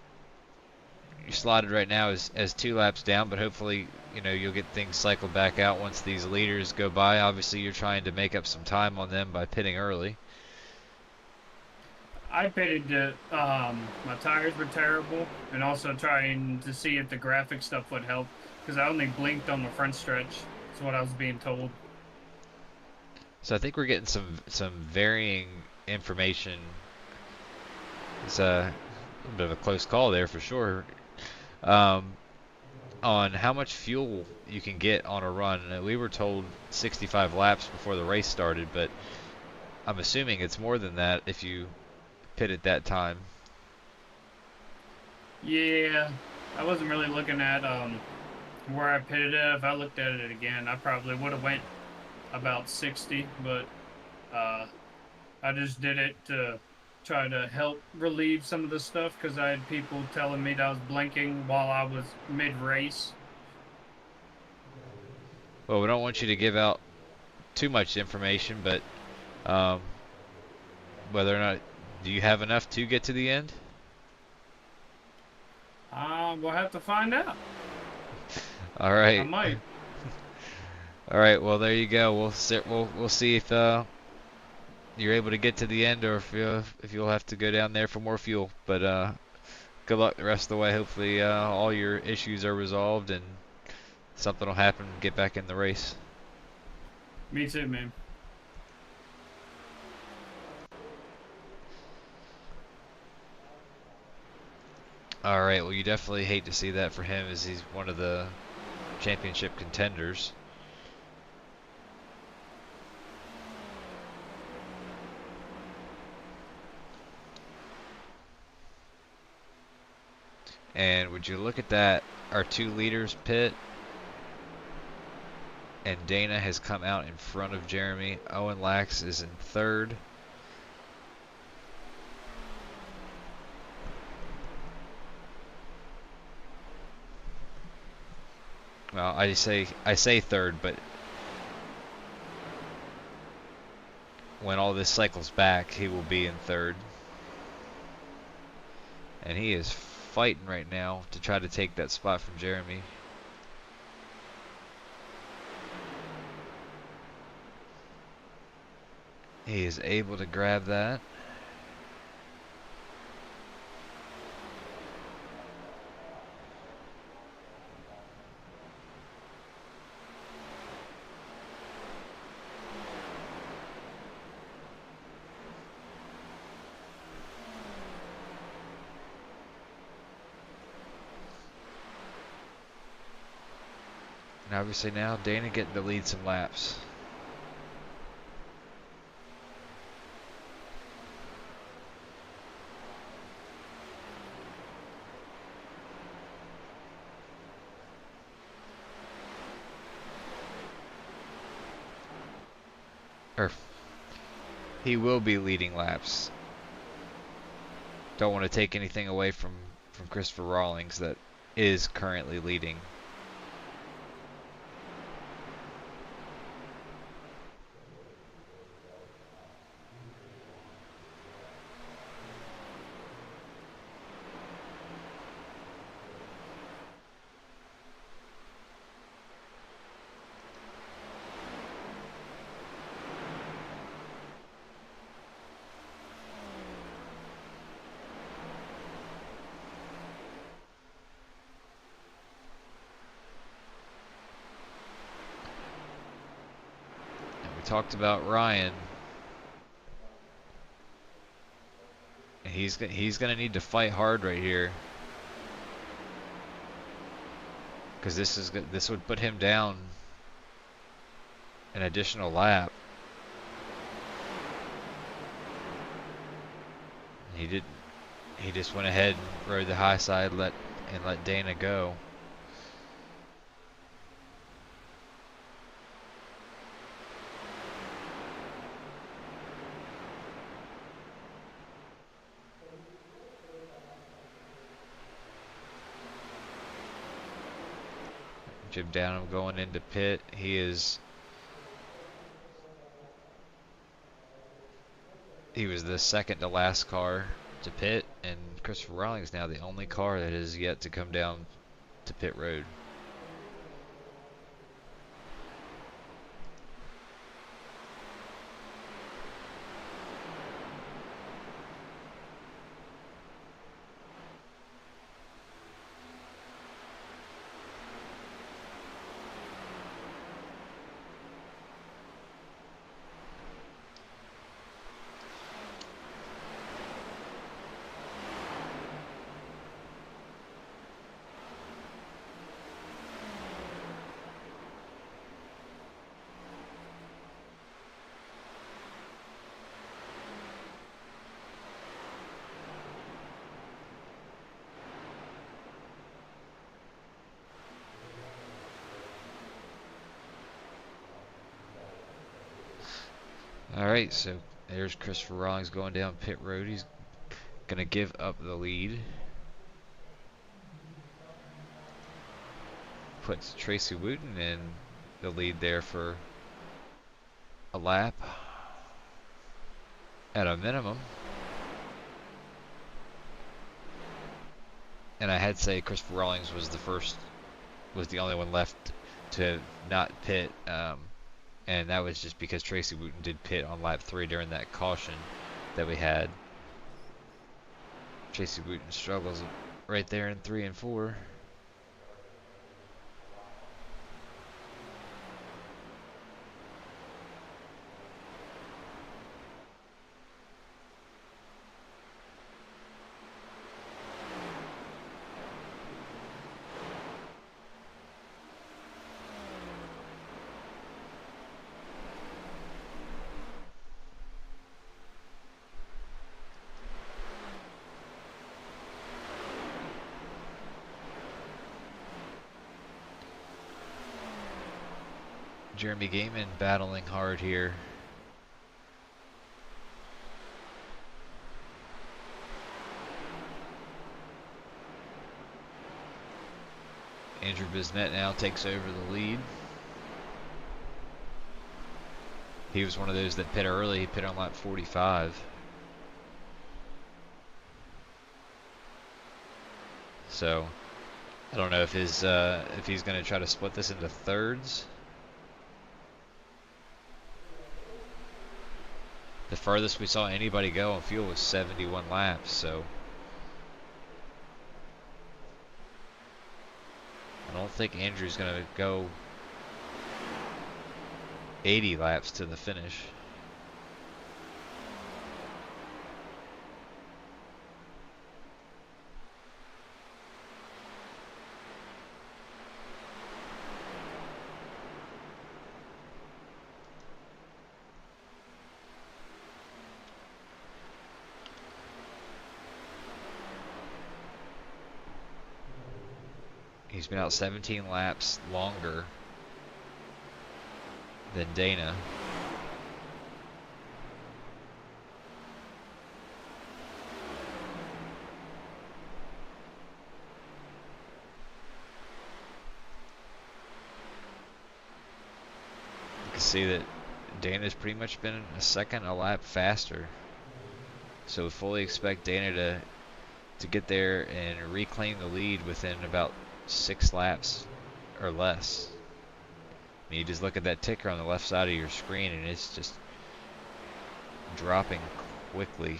slotted right now as 2 laps down, but hopefully you know, you'll get things cycled back out once these leaders go by. Obviously, you're trying to make up some time on them by pitting early. I pitted to, my tires were terrible, and also trying to see if the graphic stuff would help, because I only blinked on the front stretch. That's what I was being told. So I think we're getting some varying information. It's a little bit of a close call there for sure. On how much fuel you can get on a run. We were told 65 laps before the race started, but I'm assuming it's more than that if you pit at that time. Yeah, I wasn't really looking at where I pitted at. If I looked at it again, I probably would have went about 60, but I just did it to try to help relieve some of the stuff, because I had people telling me that I was blinking while I was mid-race. Well, we don't want you to give out too much information, but whether or not, do you have enough to get to the end? We'll have to find out. All right. I might. All right. Well, there you go. We'll see if you're able to get to the end, or if you'll have to go down there for more fuel. But good luck the rest of the way. Hopefully, all your issues are resolved and something will happen. Get back in the race. Me too, man. All right. Well, you definitely hate to see that for him, as he's one of the championship contenders. And would you look at that? Our two leaders pit, and Dana has come out in front of Jeremy. Owen Lax is in third. Well, I say third, but when all this cycles back, he will be in third. And he is fighting right now to try to take that spot from Jeremy. He is able to grab that. And obviously now Dana getting to lead some laps. He will be leading laps. Don't want to take anything away from Christopher Rawlings, that is currently leading. Talked about Ryan, and he's gonna need to fight hard right here, because this would put him down an additional lap. He didn't. He just went ahead and rode the high side, let Dana go. Jim Downham going into pit. He was the second to last car to pit, and Christopher Rawlings now the only car that has yet to come down to pit road. Alright, so there's Christopher Rawlings going down pit road. He's going to give up the lead. Puts Tracy Wooten in the lead there for a lap at a minimum. And I had to say Christopher Rawlings was the only one left to not pit, and that was just because Tracy Wooten did pit on lap 3 during that caution that we had. Tracy Wooten struggles right there in 3 and 4. Jeremy Gaiman battling hard here. Andrew Bisnet now takes over the lead. He was one of those that pit early. He pit on lap 45. So I don't know if he's going to try to split this into thirds. The furthest we saw anybody go on fuel was 71 laps, so I don't think Andrew's going to go 80 laps to the finish. He's been out 17 laps longer than Dana. You can see that Dana's pretty much been a second a lap faster. So we fully expect Dana to get there and reclaim the lead within about 6 laps or less. I mean, you just look at that ticker on the left side of your screen and it's just dropping quickly.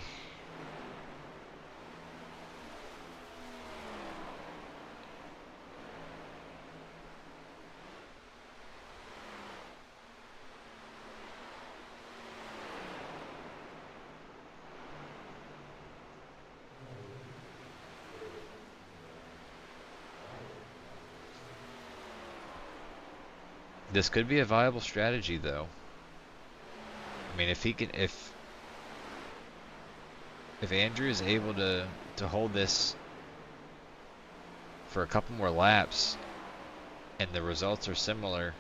This could be a viable strategy, though. I mean, if he can, if Andrew is able to hold this for a couple more laps, and the results are similar,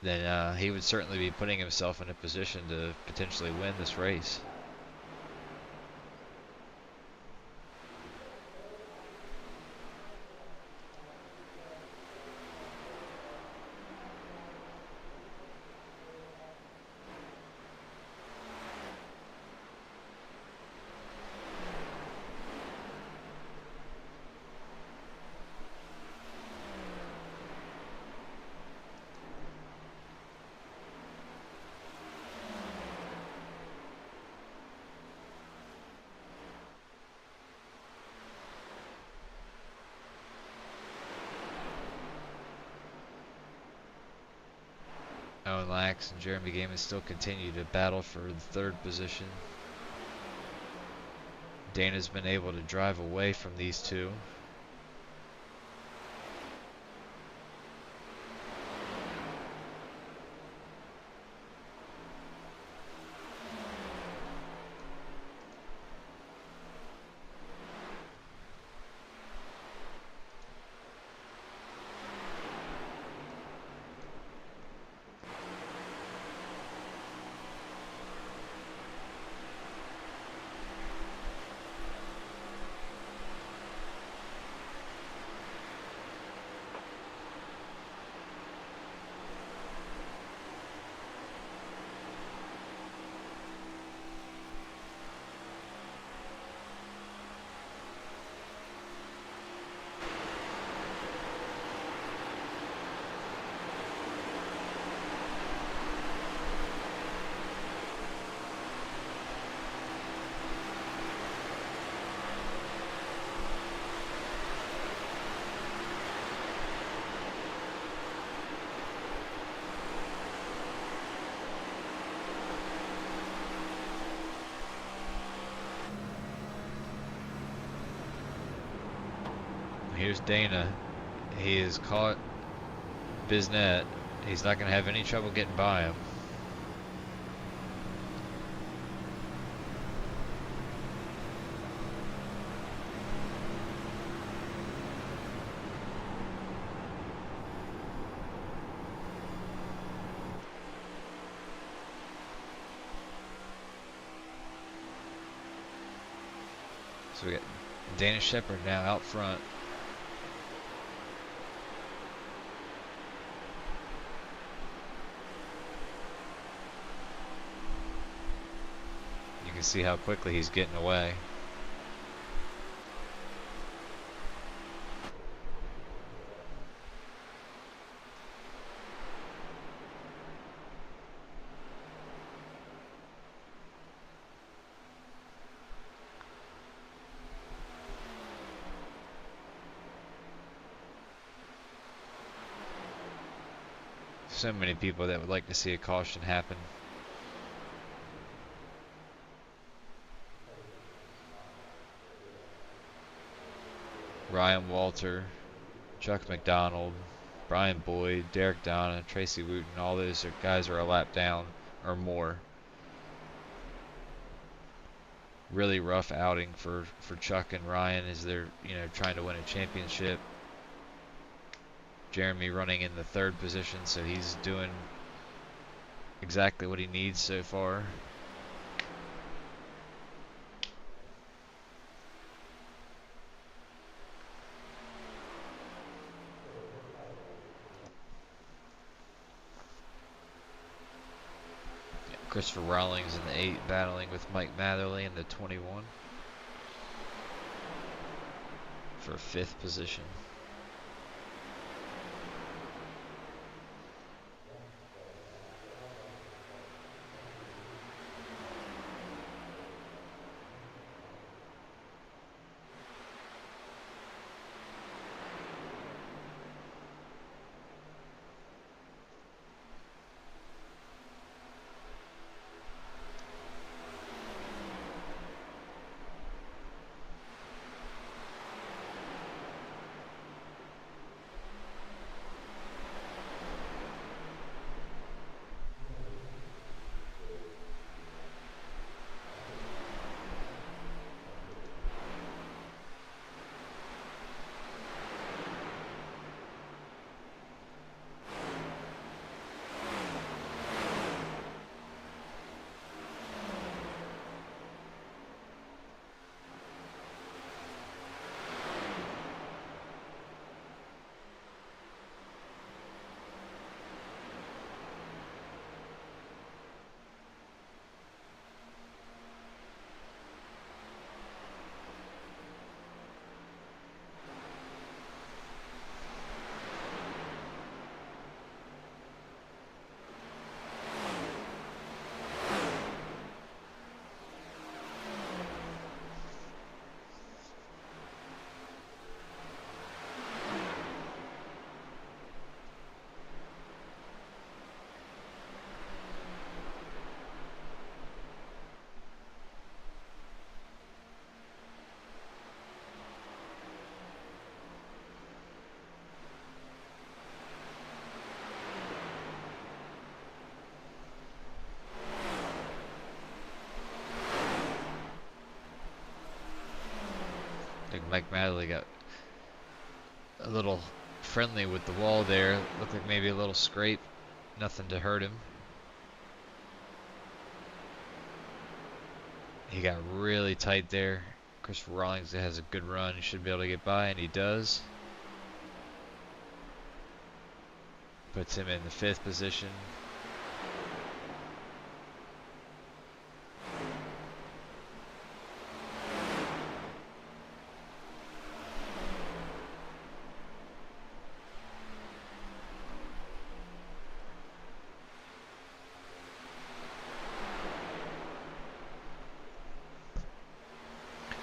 then he would certainly be putting himself in a position to potentially win this race. Owen Lax and Jeremy Gaiman still continue to battle for the third position. Dana's been able to drive away from these two. here's Dana. He has caught Bisnet. He's not going to have any trouble getting by him. So we got Dana Shepard now out front. You can see how quickly he's getting away. So many people that would like to see a caution happen. Ryan Walter, Chuck McDonald, Brian Boyd, Derek Donna, Tracy Wooten, all those guys are a lap down or more. Really rough outing for Chuck and Ryan as they're, you know, trying to win a championship. Jeremy running in the 3rd position, so he's doing exactly what he needs so far. Christopher Rawlings in the 8, battling with Mike Matherly in the 21 for 5th position. I think Mike Matherly got a little friendly with the wall there. Looked like maybe a little scrape. Nothing to hurt him. He got really tight there. Christopher Rawlings has a good run. He should be able to get by, and he does. Puts him in the 5th position.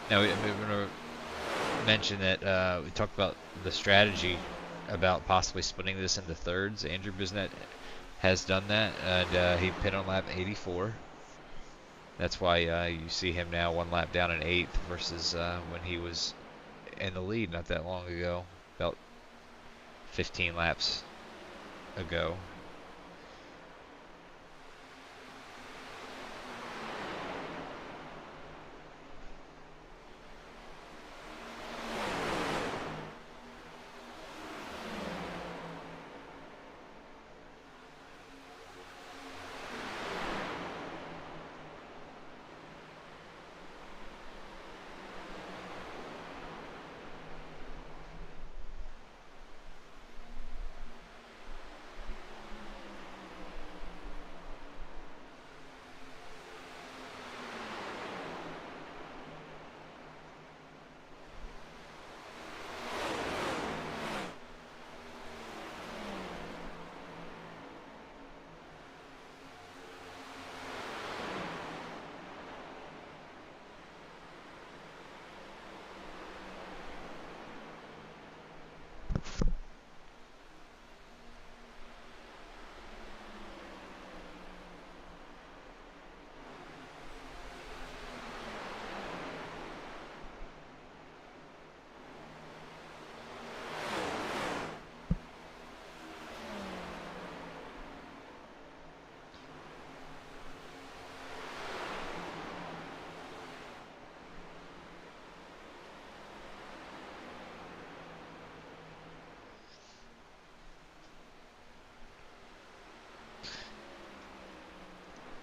Now we're going to mention that we talked about the strategy about possibly splitting this into thirds. Andrew Bisnet has done that, and he pit on lap 84. That's why you see him now 1 lap down in 8th versus when he was in the lead not that long ago. about 15 laps ago.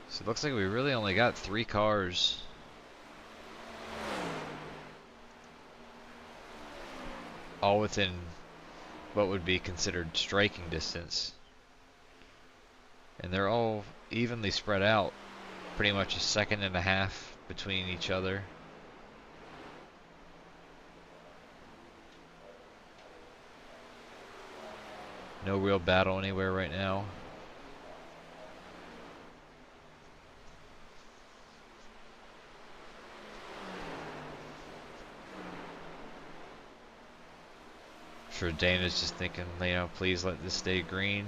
So it looks like we really only got 3 cars. All within what would be considered striking distance. And they're all evenly spread out, pretty much 1.5 seconds between each other. No real battle anywhere right now. Sure, Dana's just thinking, you know, please let this stay green.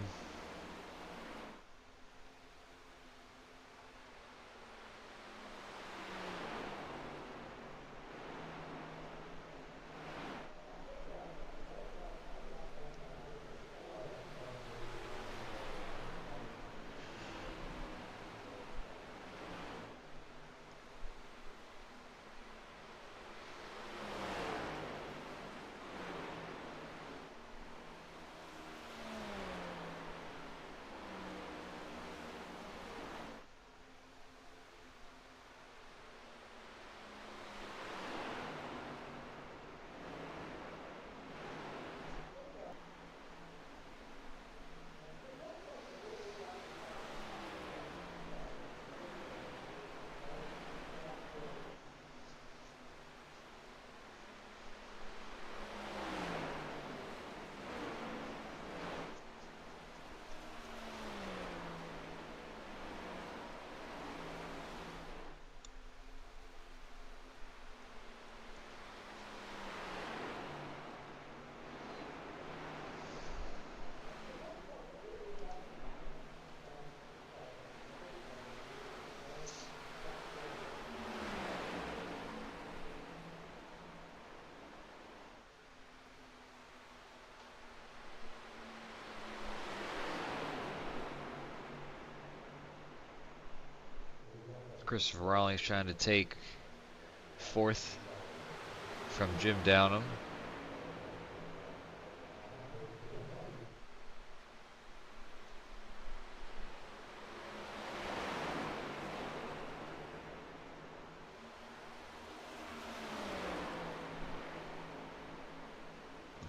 Christopher Rawlings trying to take 4th from Jim Downham.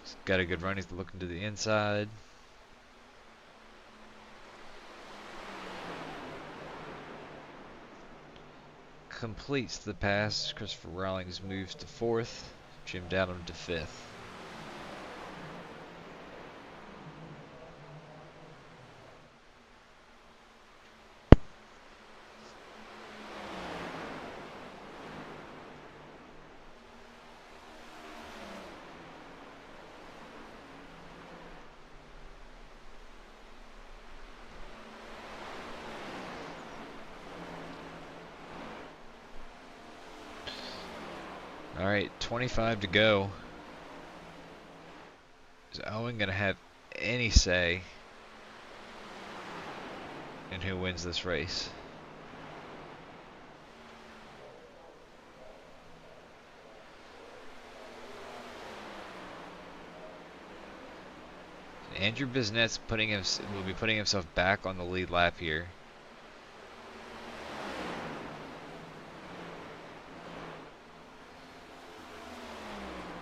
He's got a good run. He's looking to the inside. Completes the pass. Christopher Rawlings moves to 4th. Jim Downham to 5th. All right, 25 to go. Is Owen going to have any say in who wins this race? Andrew Bisnet's will be putting himself back on the lead lap here.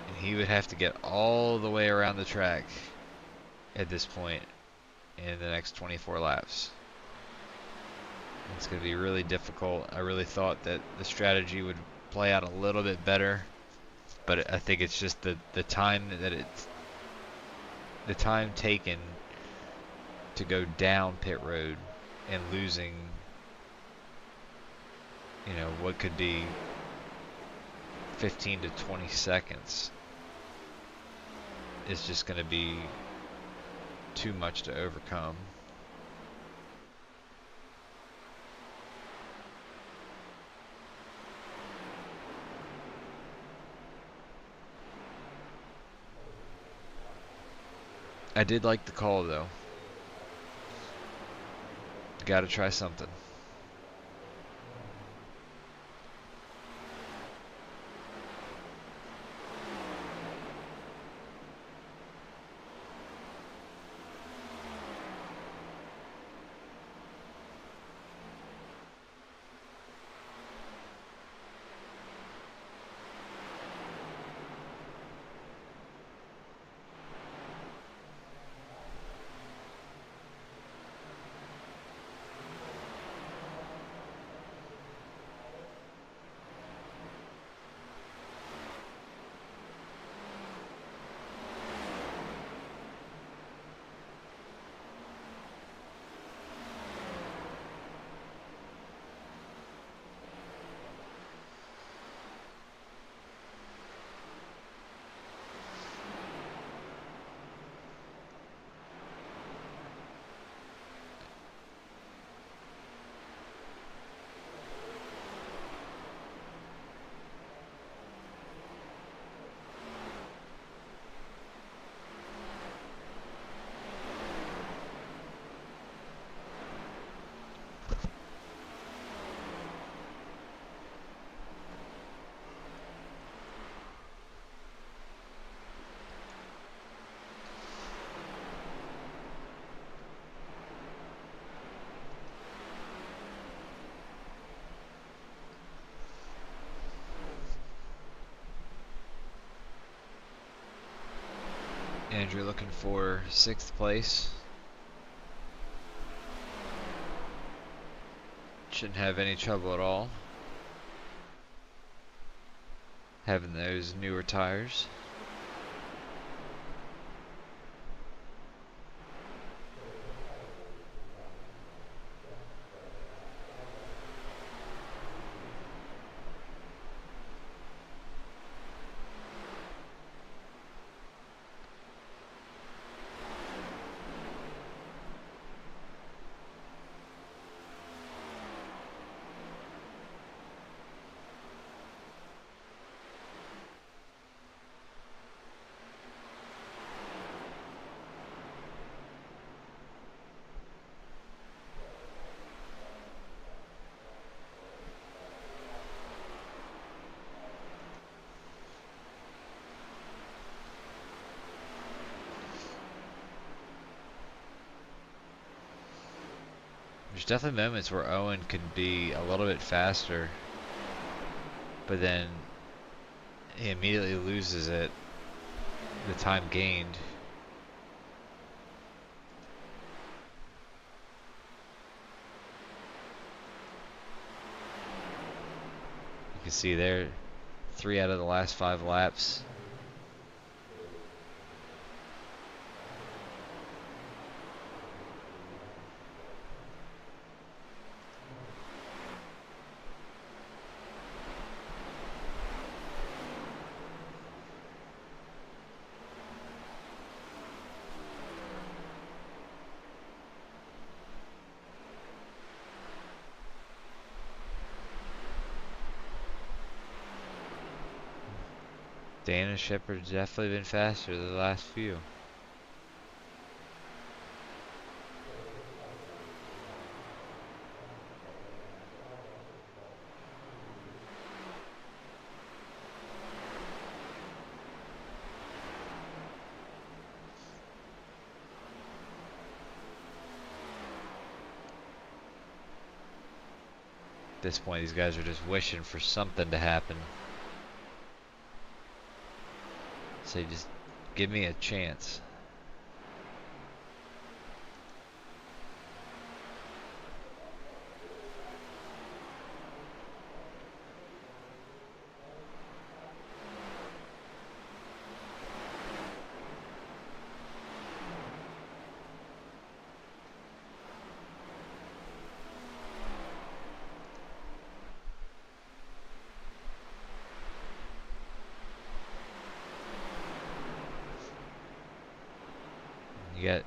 And he would have to get all the way around the track at this point in the next 24 laps. It's going to be really difficult. I really thought that the strategy would play out a little bit better, but I think it's just the time the time taken to go down pit road and losing, you know, what could be 15 to 20 seconds is just going to be too much to overcome. I did like the call though. Gotta try something. Andrew looking for 6th place. Shouldn't have any trouble at all having those newer tires. There's definitely moments where Owen can be a little bit faster, but then he immediately loses it, the time gained. You can see there, 3 out of the last 5 laps. Dana Shepard's definitely been faster the last few. At this point, these guys are just wishing for something to happen. Say, just give me a chance. You got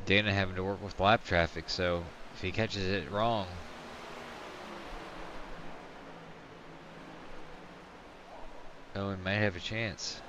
Dana having to work with lap traffic, so if he catches it wrong, Owen might have a chance.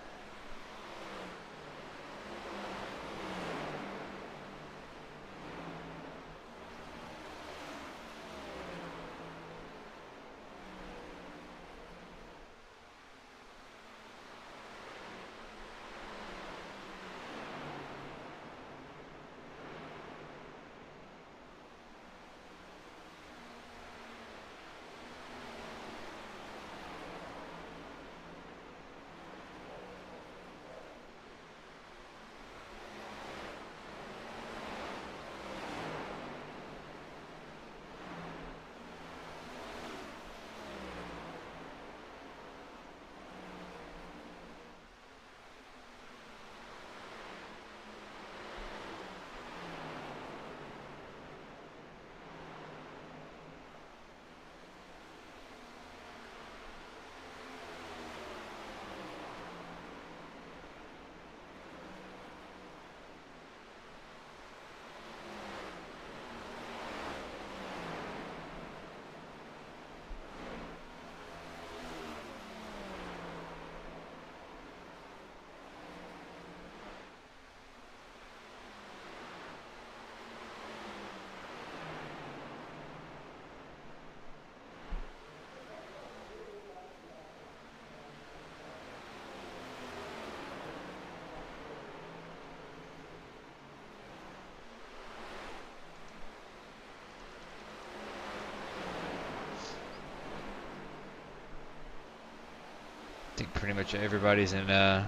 I think pretty much everybody's in a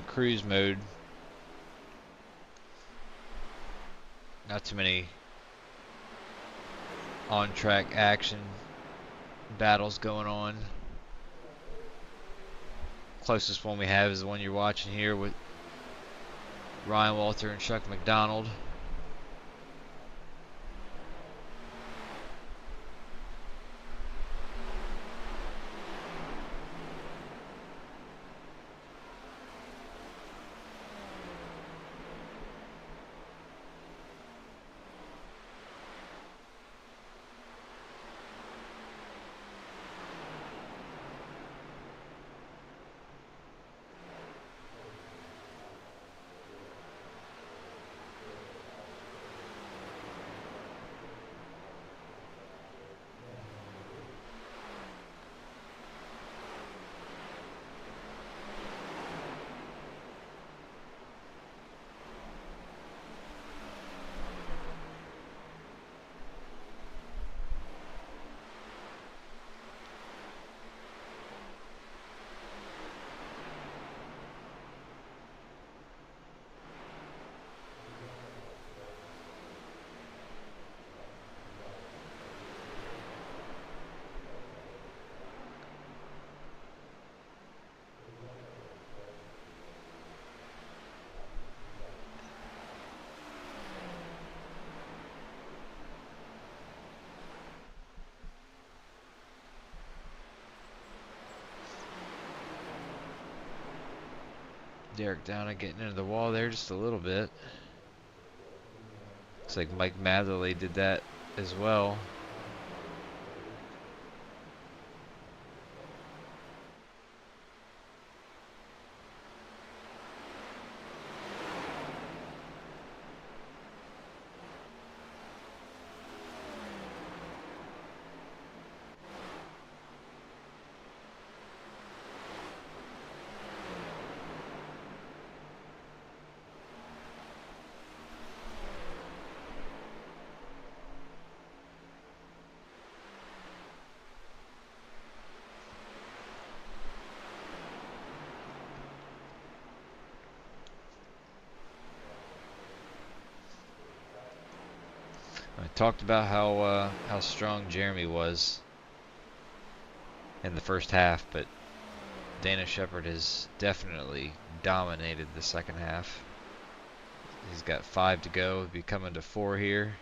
cruise mode. Not too many on-track action battles going on. Closest one we have is the one you're watching here with Ryan Walter and Chuck McDonald. Derek Downer getting into the wall there just a little bit. Looks like Mike Matherly did that as well. talked about how strong Jeremy was in the first half, but Dana Shepard has definitely dominated the second half. He's got 5 to go. He'll be coming to 4 here.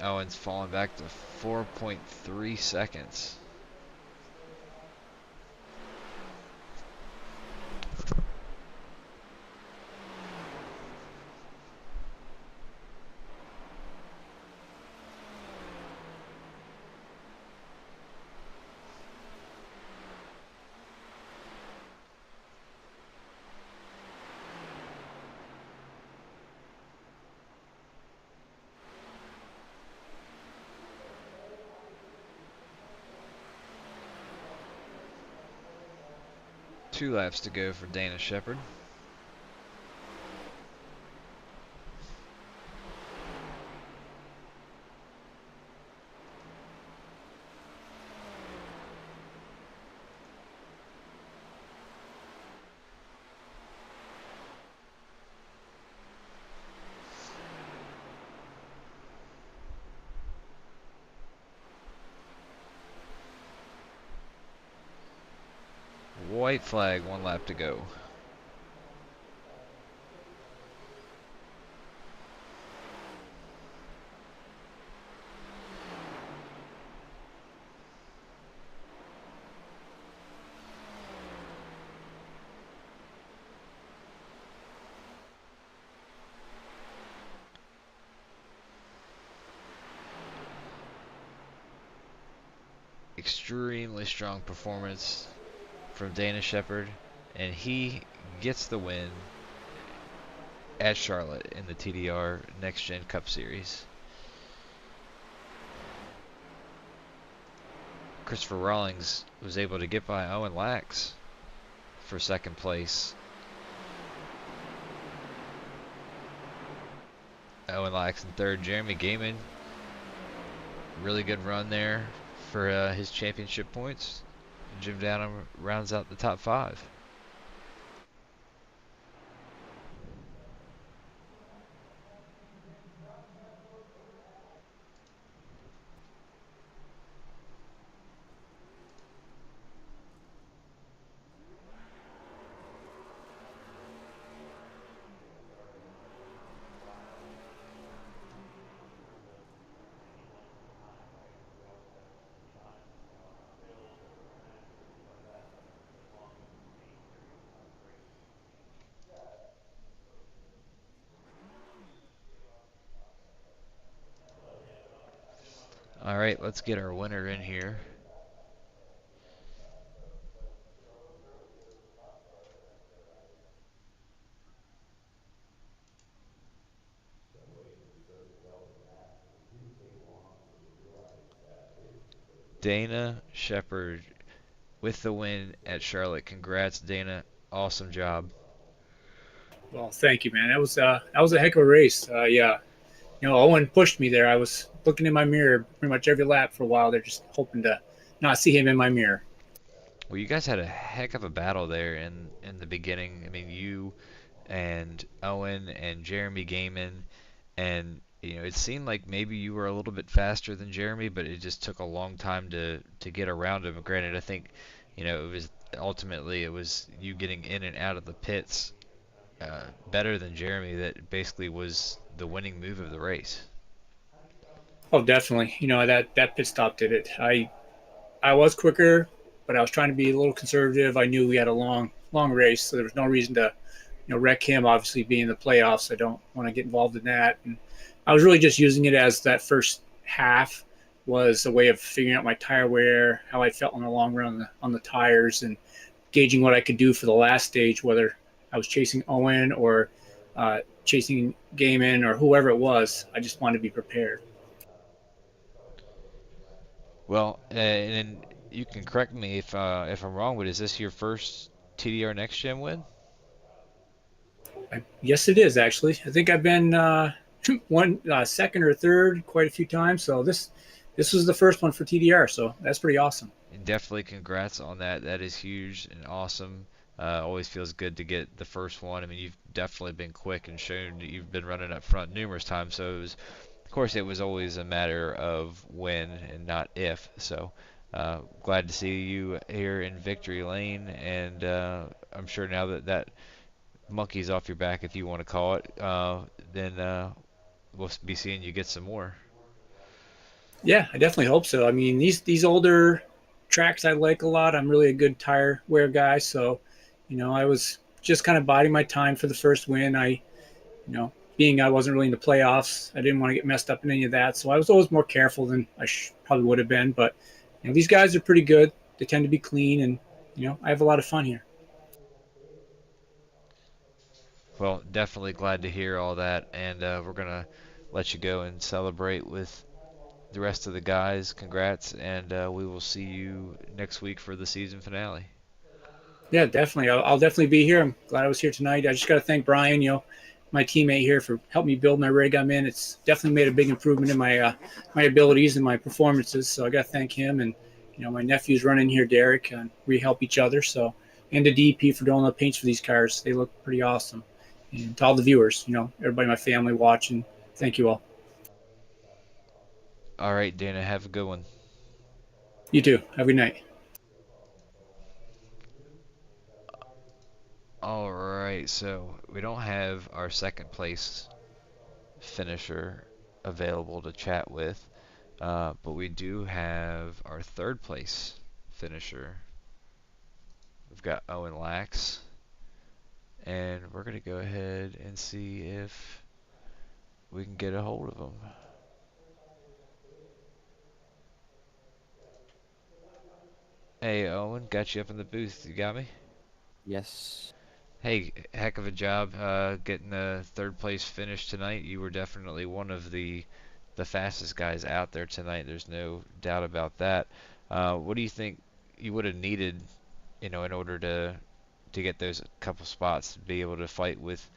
Owen's falling back to 4.3 seconds. Two laps to go for Dana Shepard. White flag, 1 lap to go. Extremely strong performance from Dana Shepard, and he gets the win at Charlotte in the TDR Next Gen Cup Series. Christopher Rawlings was able to get by Owen Lax for second place. Owen Lax in third. Jeremy Gaiman, really good run there for his championship points. Jim Downham rounds out the top 5. All right, let's get our winner in here. Dana Shepard with the win at Charlotte. Congrats, Dana. Awesome job. Well, thank you, man. That was a heck of a race. Yeah, Owen pushed me there. I was looking in my mirror pretty much every lap for a while. They're just hoping to not see him in my mirror. Well, you guys had a heck of a battle there in the beginning. I mean, you and Owen and Jeremy Gaiman, and it seemed like maybe you were a little bit faster than Jeremy, but it just took a long time to get around him. Granted, I think it was you getting in and out of the pits better than Jeremy that basically was the winning move of the race. Oh, definitely. That pit stop did it. I was quicker, but I was trying to be a little conservative. I knew we had a long race, so there was no reason to wreck him. Obviously, being in the playoffs, I don't want to get involved in that. And I was really just using it as that first half was a way of figuring out my tire wear, how I felt in the long run on the tires, and gauging what I could do for the last stage, whether I was chasing Owen or chasing Gaiman or whoever it was. I just wanted to be prepared. Well, and you can correct me if I'm wrong, but is this your first TDR Next Gen win? Yes, it is actually. I think I've been one second or third quite a few times. So this was the first one for TDR. So that's pretty awesome. And definitely congrats on that. That is huge and awesome. Always feels good to get the first one. I mean, you've definitely been quick and shown that you've been running up front numerous times. So it was, of course, it was always a matter of when and not if. So glad to see you here in victory lane, and I'm sure now that that monkey's off your back, if you want to call it, then we'll be seeing you get some more. Yeah, I definitely hope so. I mean, these older tracks I like a lot. I'm really a good tire wear guy, so I was just kind of biding my time for the first win. Being I wasn't really in the playoffs, I didn't want to get messed up in any of that, so I was always more careful than I probably would have been. But these guys are pretty good. They tend to be clean, and I have a lot of fun here. Well, definitely glad to hear all that, and we're gonna let you go and celebrate with the rest of the guys. Congrats, and we will see you next week for the season finale. Yeah, definitely. I'll definitely be here. I'm glad I was here tonight. I just got to thank Brian, my teammate here, for helping me build my rig I'm in. It's definitely made a big improvement in my my abilities and my performances. So I got to thank him, and my nephew's running here, Derek, and we help each other. So, and the DP for doing the paints for these cars. They look pretty awesome. And to all the viewers, everybody in my family watching, thank you all. All right, Dana, have a good one. You too. Have a good night. All right, so we don't have our second place finisher available to chat with, but we do have our third place finisher. We've got Owen Lax, and we're going to go ahead and see if we can get a hold of him. Hey Owen, got you up in the booth. You got me? Yes. Hey, heck of a job getting the third place finish tonight. You were definitely one of the fastest guys out there tonight. There's no doubt about that. What do you think you would have needed, in order to get those couple spots to be able to fight with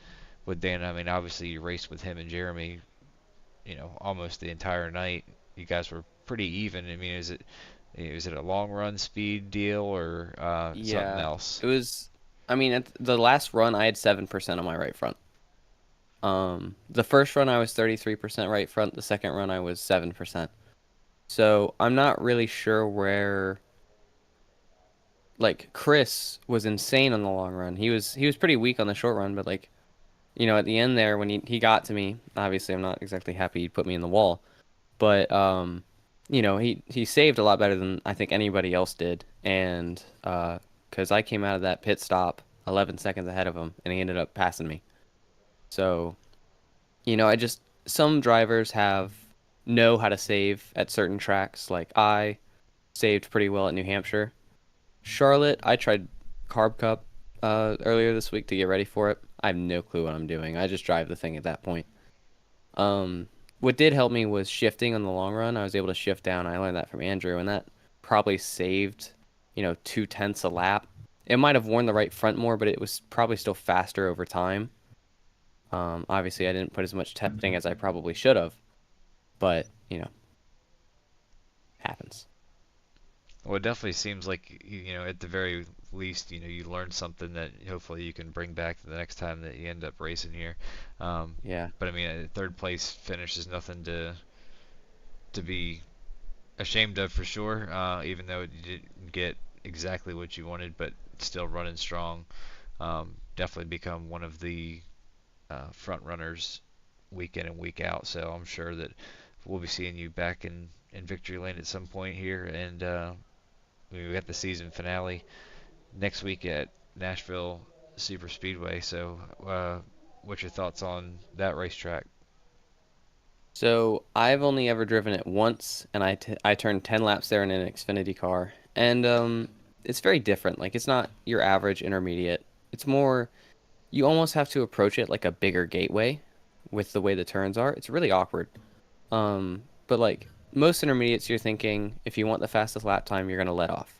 Dan? I mean, obviously you raced with him and Jeremy, almost the entire night. You guys were pretty even. I mean, is it a long run speed deal or something else? It was. I mean, at the last run, I had 7% on my right front. The first run, I was 33% right front. The second run, I was 7%. So I'm not really sure where. Like, Chris was insane on the long run. He was pretty weak on the short run, but at the end there when he got to me, obviously I'm not exactly happy he put me in the wall, but he saved a lot better than I think anybody else did, and because I came out of that pit stop 11 seconds ahead of him, and he ended up passing me. So, some drivers know how to save at certain tracks. Like I saved pretty well at New Hampshire. Charlotte, I tried Carb Cup earlier this week to get ready for it. I have no clue what I'm doing. I just drive the thing at that point. What did help me was shifting on the long run. I was able to shift down. I learned that from Andrew, and that probably saved, 0.2 a lap. It might have worn the right front more, but it was probably still faster over time. Obviously, I didn't put as much testing as I probably should have, but, happens. Well, it definitely seems like, at the very least, you learned something that hopefully you can bring back the next time that you end up racing here. Yeah. But I mean, a third place finish is nothing to be ashamed of for sure, even though you didn't get exactly what you wanted, but still running strong. Definitely become one of the front runners week in and week out. So I'm sure that we'll be seeing you back in victory lane at some point here, and we got the season finale next week at Nashville Super Speedway. So, what's your thoughts on that racetrack? So I've only ever driven it once, and I turned 10 laps there in an Xfinity car, and it's very different. Like it's not your average intermediate. It's more you almost have to approach it like a bigger gateway with the way the turns are. It's really awkward. But like most intermediates, you're thinking if you want the fastest lap time, you're gonna let off.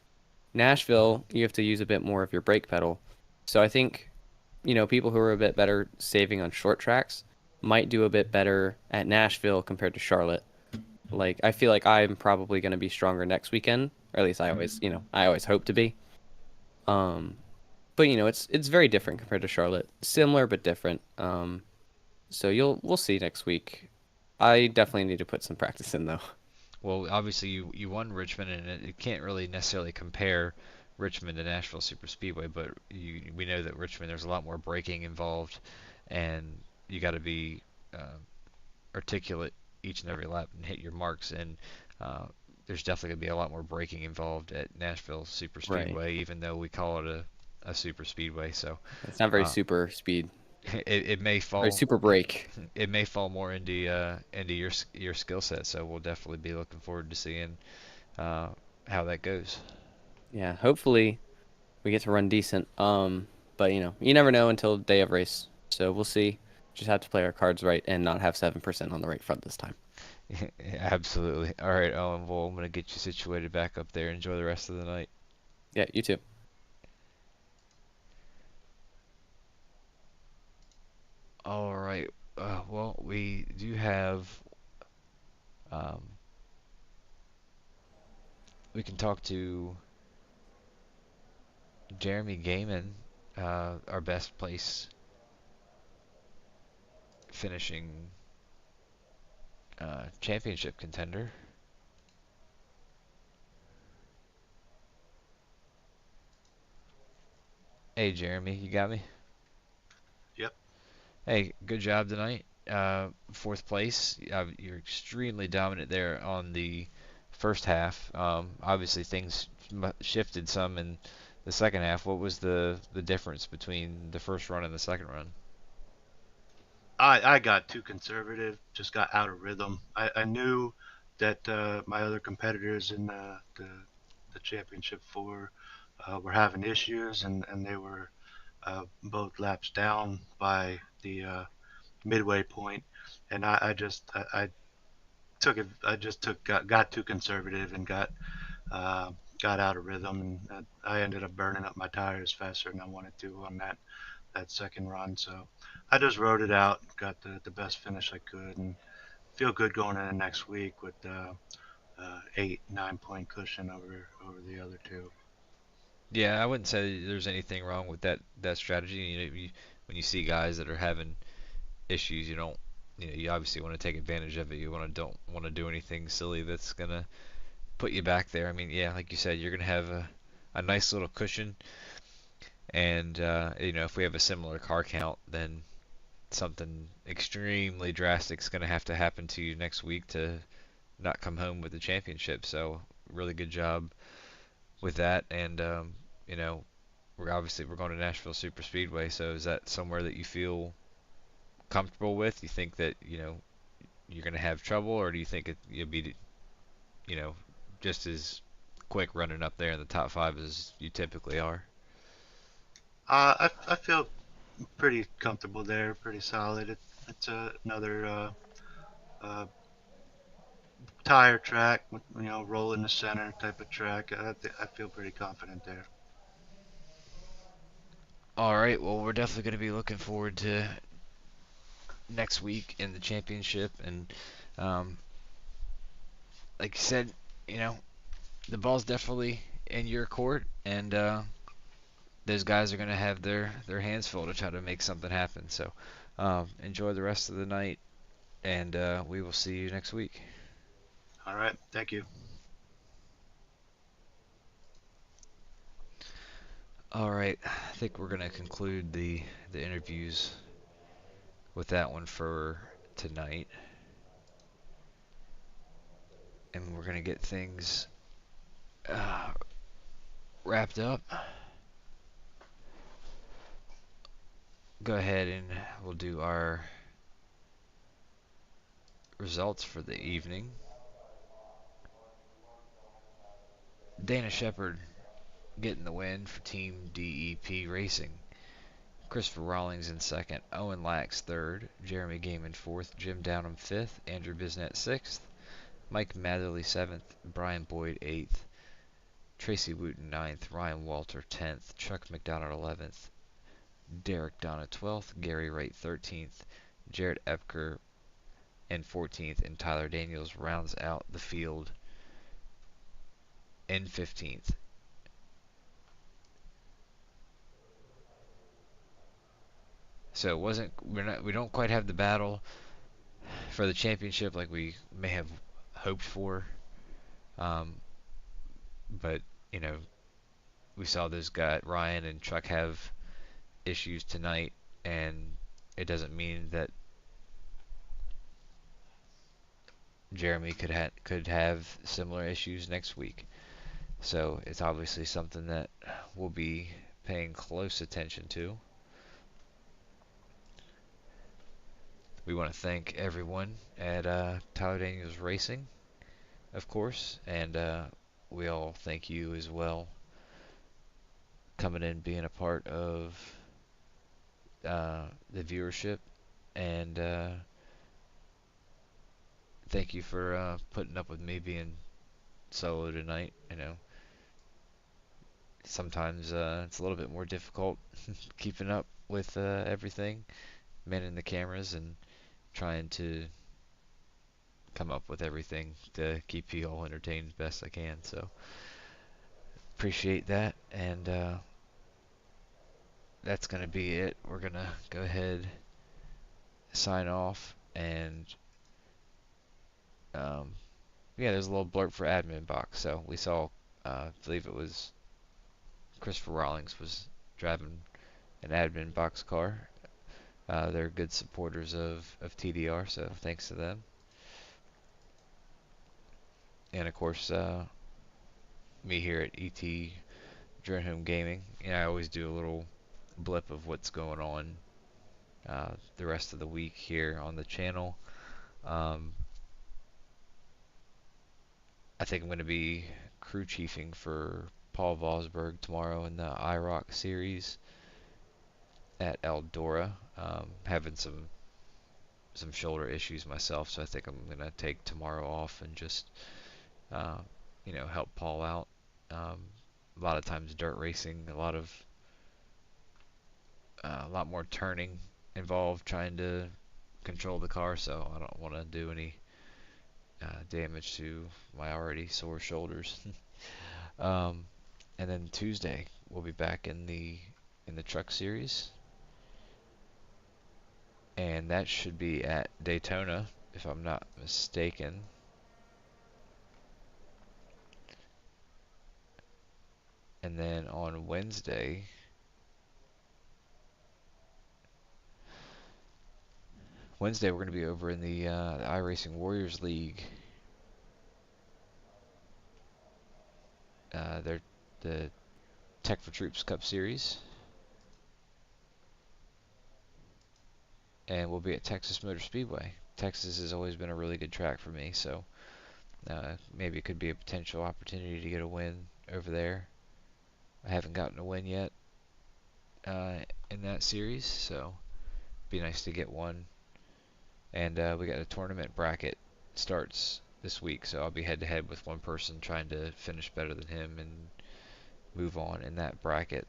Nashville, you have to use a bit more of your brake pedal. So I think, people who are a bit better saving on short tracks might do a bit better at Nashville compared to Charlotte. Like I feel like I'm probably going to be stronger next weekend, or at least I always hope to be. Um, but it's very different compared to Charlotte. Similar but different. So we'll see next week. I definitely need to put some practice in though. Well, obviously you won Richmond, and it can't really necessarily compare Richmond to Nashville Super Speedway, but we know that Richmond there's a lot more braking involved, and you got to be articulate each and every lap and hit your marks, and there's definitely going to be a lot more braking involved at Nashville Super Right. Speedway, even though we call it a super speedway. So It's not very uh, super speed it may or fall super brake. it may fall more into your skill set. So we'll definitely be looking forward to seeing uh, how that goes. Yeah, hopefully we get to run decent. But you never know until day of race. So we'll see. Just have to play our cards right and not have 7% on the right front this time. Absolutely. All right, Owen. Well, I'm gonna get you situated back up there. Enjoy the rest of the night. Yeah, you too. All right. Well, we do have. Um, we can talk to Jeremy Gaiman, our best place finishing championship contender. Hey, Jeremy, you got me? Yep. Hey, good job tonight. Fourth place. You're extremely dominant there on the first half. Obviously, things shifted some in the second half. What was the difference between the first run and the second run? I got too conservative, just got out of rhythm. I knew that my other competitors in the championship four were having issues, and they were both laps down by the midway point, and I took it. I just got too conservative and got out of rhythm, and I ended up burning up my tires faster than I wanted to on that second run. So I just rode it out, got the best finish I could, and feel good going into next week with 8-9 point cushion over the other two. Yeah, I wouldn't say there's anything wrong with that strategy. When you see guys that are having issues, you don't, you obviously want to take advantage of it. Don't want to do anything silly that's gonna put you back there. I mean, yeah, like you said, you're gonna have a nice little cushion, and if we have a similar car count, then something extremely drastic is gonna have to happen to you next week to not come home with the championship. So really good job with that, and you know, we're going to Nashville Super Speedway. So is that somewhere that you feel comfortable with? You think that you're going to have trouble, or do you think you'll be you know just as quick running up there in the top five as you typically are? I feel pretty comfortable there, pretty solid. It's another uh, tire track, roll in the center type of track. I feel pretty confident there. All right, well, we're definitely going to be looking forward to next week in the championship, and um, like you said, you know, the ball's definitely in your court, and those guys are going to have their hands full to try to make something happen. So enjoy the rest of the night, and we will see you next week. All right, thank you. All right, I think we're going to conclude the interviews with that one for tonight, and we're going to get things wrapped up. Go ahead and we'll do our results for the evening. Dana Shepard getting the win for Team DEP Racing. Christopher Rawlings in second, Owen Lax third, Jeremy Gaiman fourth, Jim Downham fifth, Andrew Bisnet sixth, Mike Matherly seventh, Brian Boyd eighth, Tracy Wooten ninth, Ryan Walter 10th, Chuck McDonald 11th, Derek Donna 12th, Gary Wright 13th, Jared Epker in 14th, and Tyler Daniels rounds out the field in 15th. So it wasn't, we don't quite have the battle for the championship like we may have hoped for. But you know, we saw those guys, Ryan and Chuck, have issues tonight, and it doesn't mean that Jeremy could have similar issues next week. So it's obviously something that we'll be paying close attention to. We want to thank everyone at Tyler Daniels Racing, of course, and we all thank you as well, coming in, being a part of the viewership, and thank you for putting up with me being solo tonight. You know, sometimes it's a little bit more difficult keeping up with everything, manning the cameras, and trying to come up with everything to keep you all entertained as best I can. So appreciate that, and that's gonna be it. We're gonna go ahead, sign off, and yeah, there's a little blurb for admin box. So we saw, I believe it was Christopher Rawlings was driving an admin box car. They're good supporters of TDR, so thanks to them. And of course, me here at ET Drone Home Gaming. You know, I always do a little blip of what's going on the rest of the week here on the channel. I think I'm going to be crew chiefing for Paul Vosberg tomorrow in the IROC series at Eldora. Having some shoulder issues myself, so I think I'm going to take tomorrow off and just you know, help Paul out. A lot of times dirt racing, a lot more turning involved, trying to control the car, so I don't want to do any damage to my already sore shoulders. And then Tuesday we'll be back in the truck series, and that should be at Daytona if I'm not mistaken. And then on Wednesday, we're going to be over in the iRacing Warriors League. They're the Tech for Troops Cup Series. And we'll be at Texas Motor Speedway. Texas has always been a really good track for me, so maybe it could be a potential opportunity to get a win over there. I haven't gotten a win yet in that series, so it'd be nice to get one. And we got a tournament bracket starts this week, so I'll be head-to-head with one person trying to finish better than him and move on in that bracket.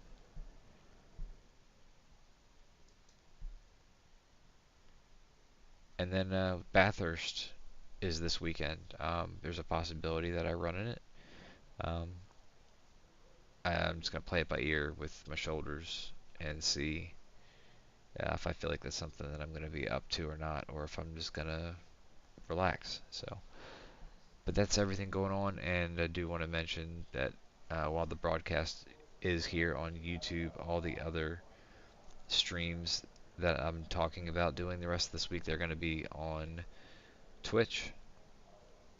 And then Bathurst is this weekend. There's a possibility that I run in it. I'm just going to play it by ear with my shoulders and see if I feel like that's something that I'm going to be up to or not, or if I'm just going to relax. So, but that's everything going on, and I do want to mention that while the broadcast is here on YouTube, all the other streams that I'm talking about doing the rest of this week, they're going to be on Twitch.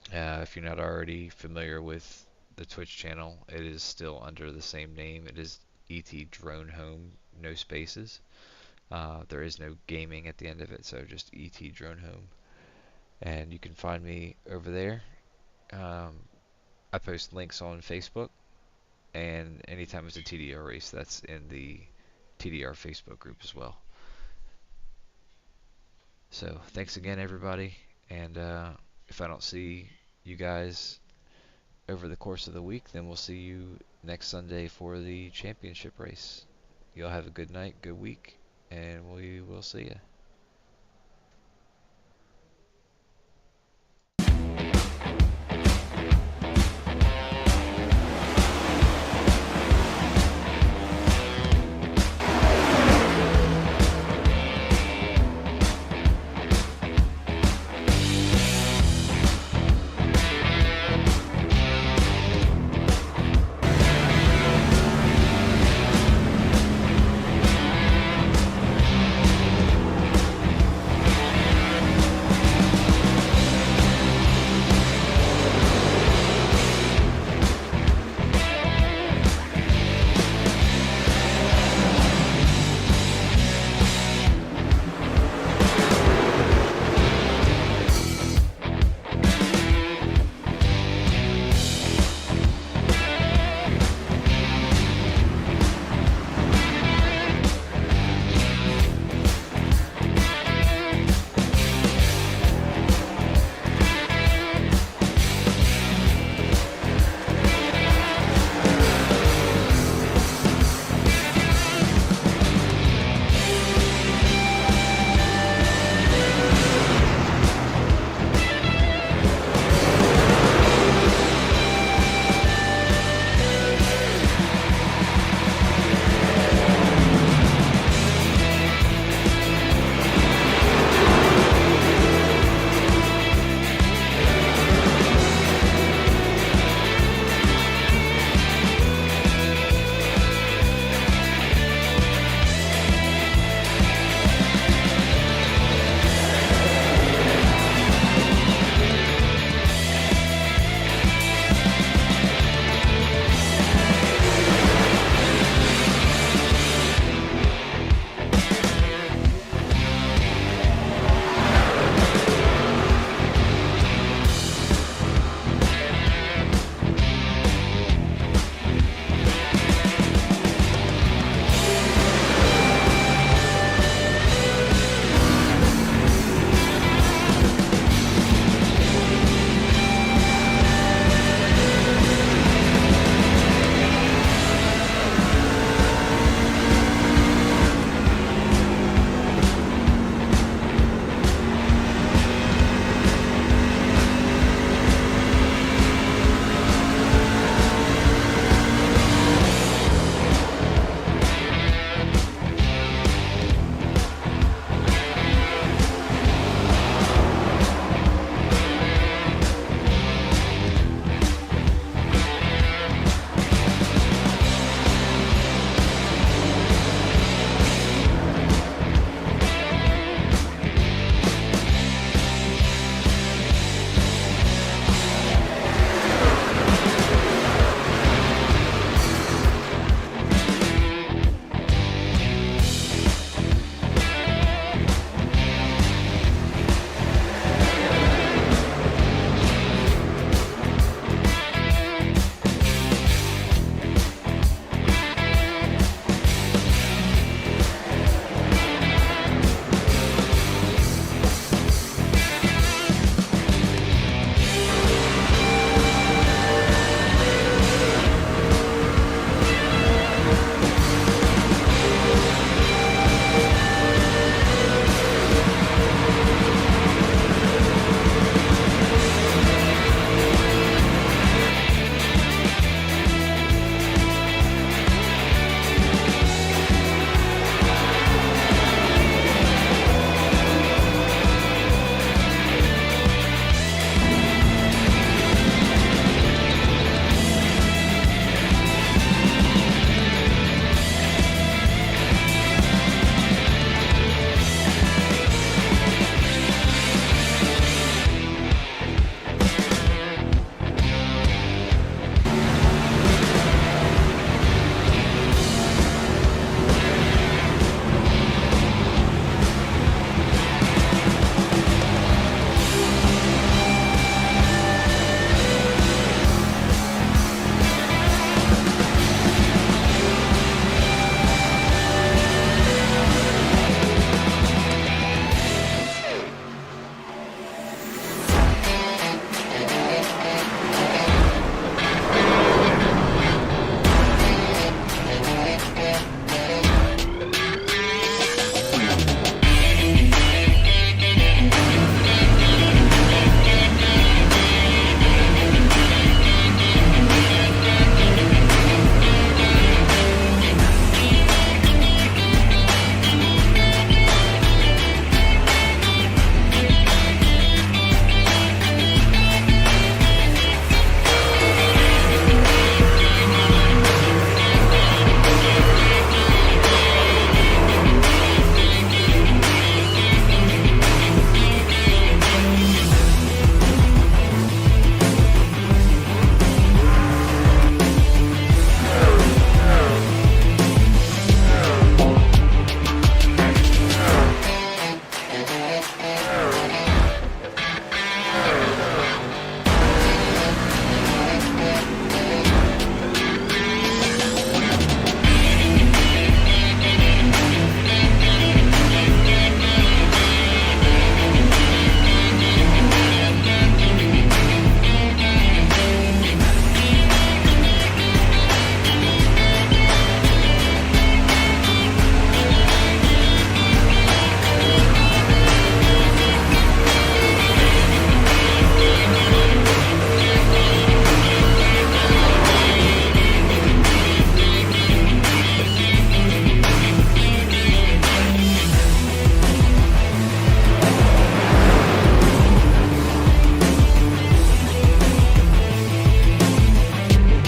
If you're not already familiar with the Twitch channel, it is still under the same name. It is ET Drone Home, no spaces. There is no gaming at the end of it, so just ET Drone Home. and you can find me over there. I post links on Facebook, and anytime it's a TDR race, that's in the TDR Facebook group as well. So thanks again, everybody, and if I don't see you guys over the course of the week, then we'll see you next Sunday for the championship race. Y'all have a good night, good week, and we will see you.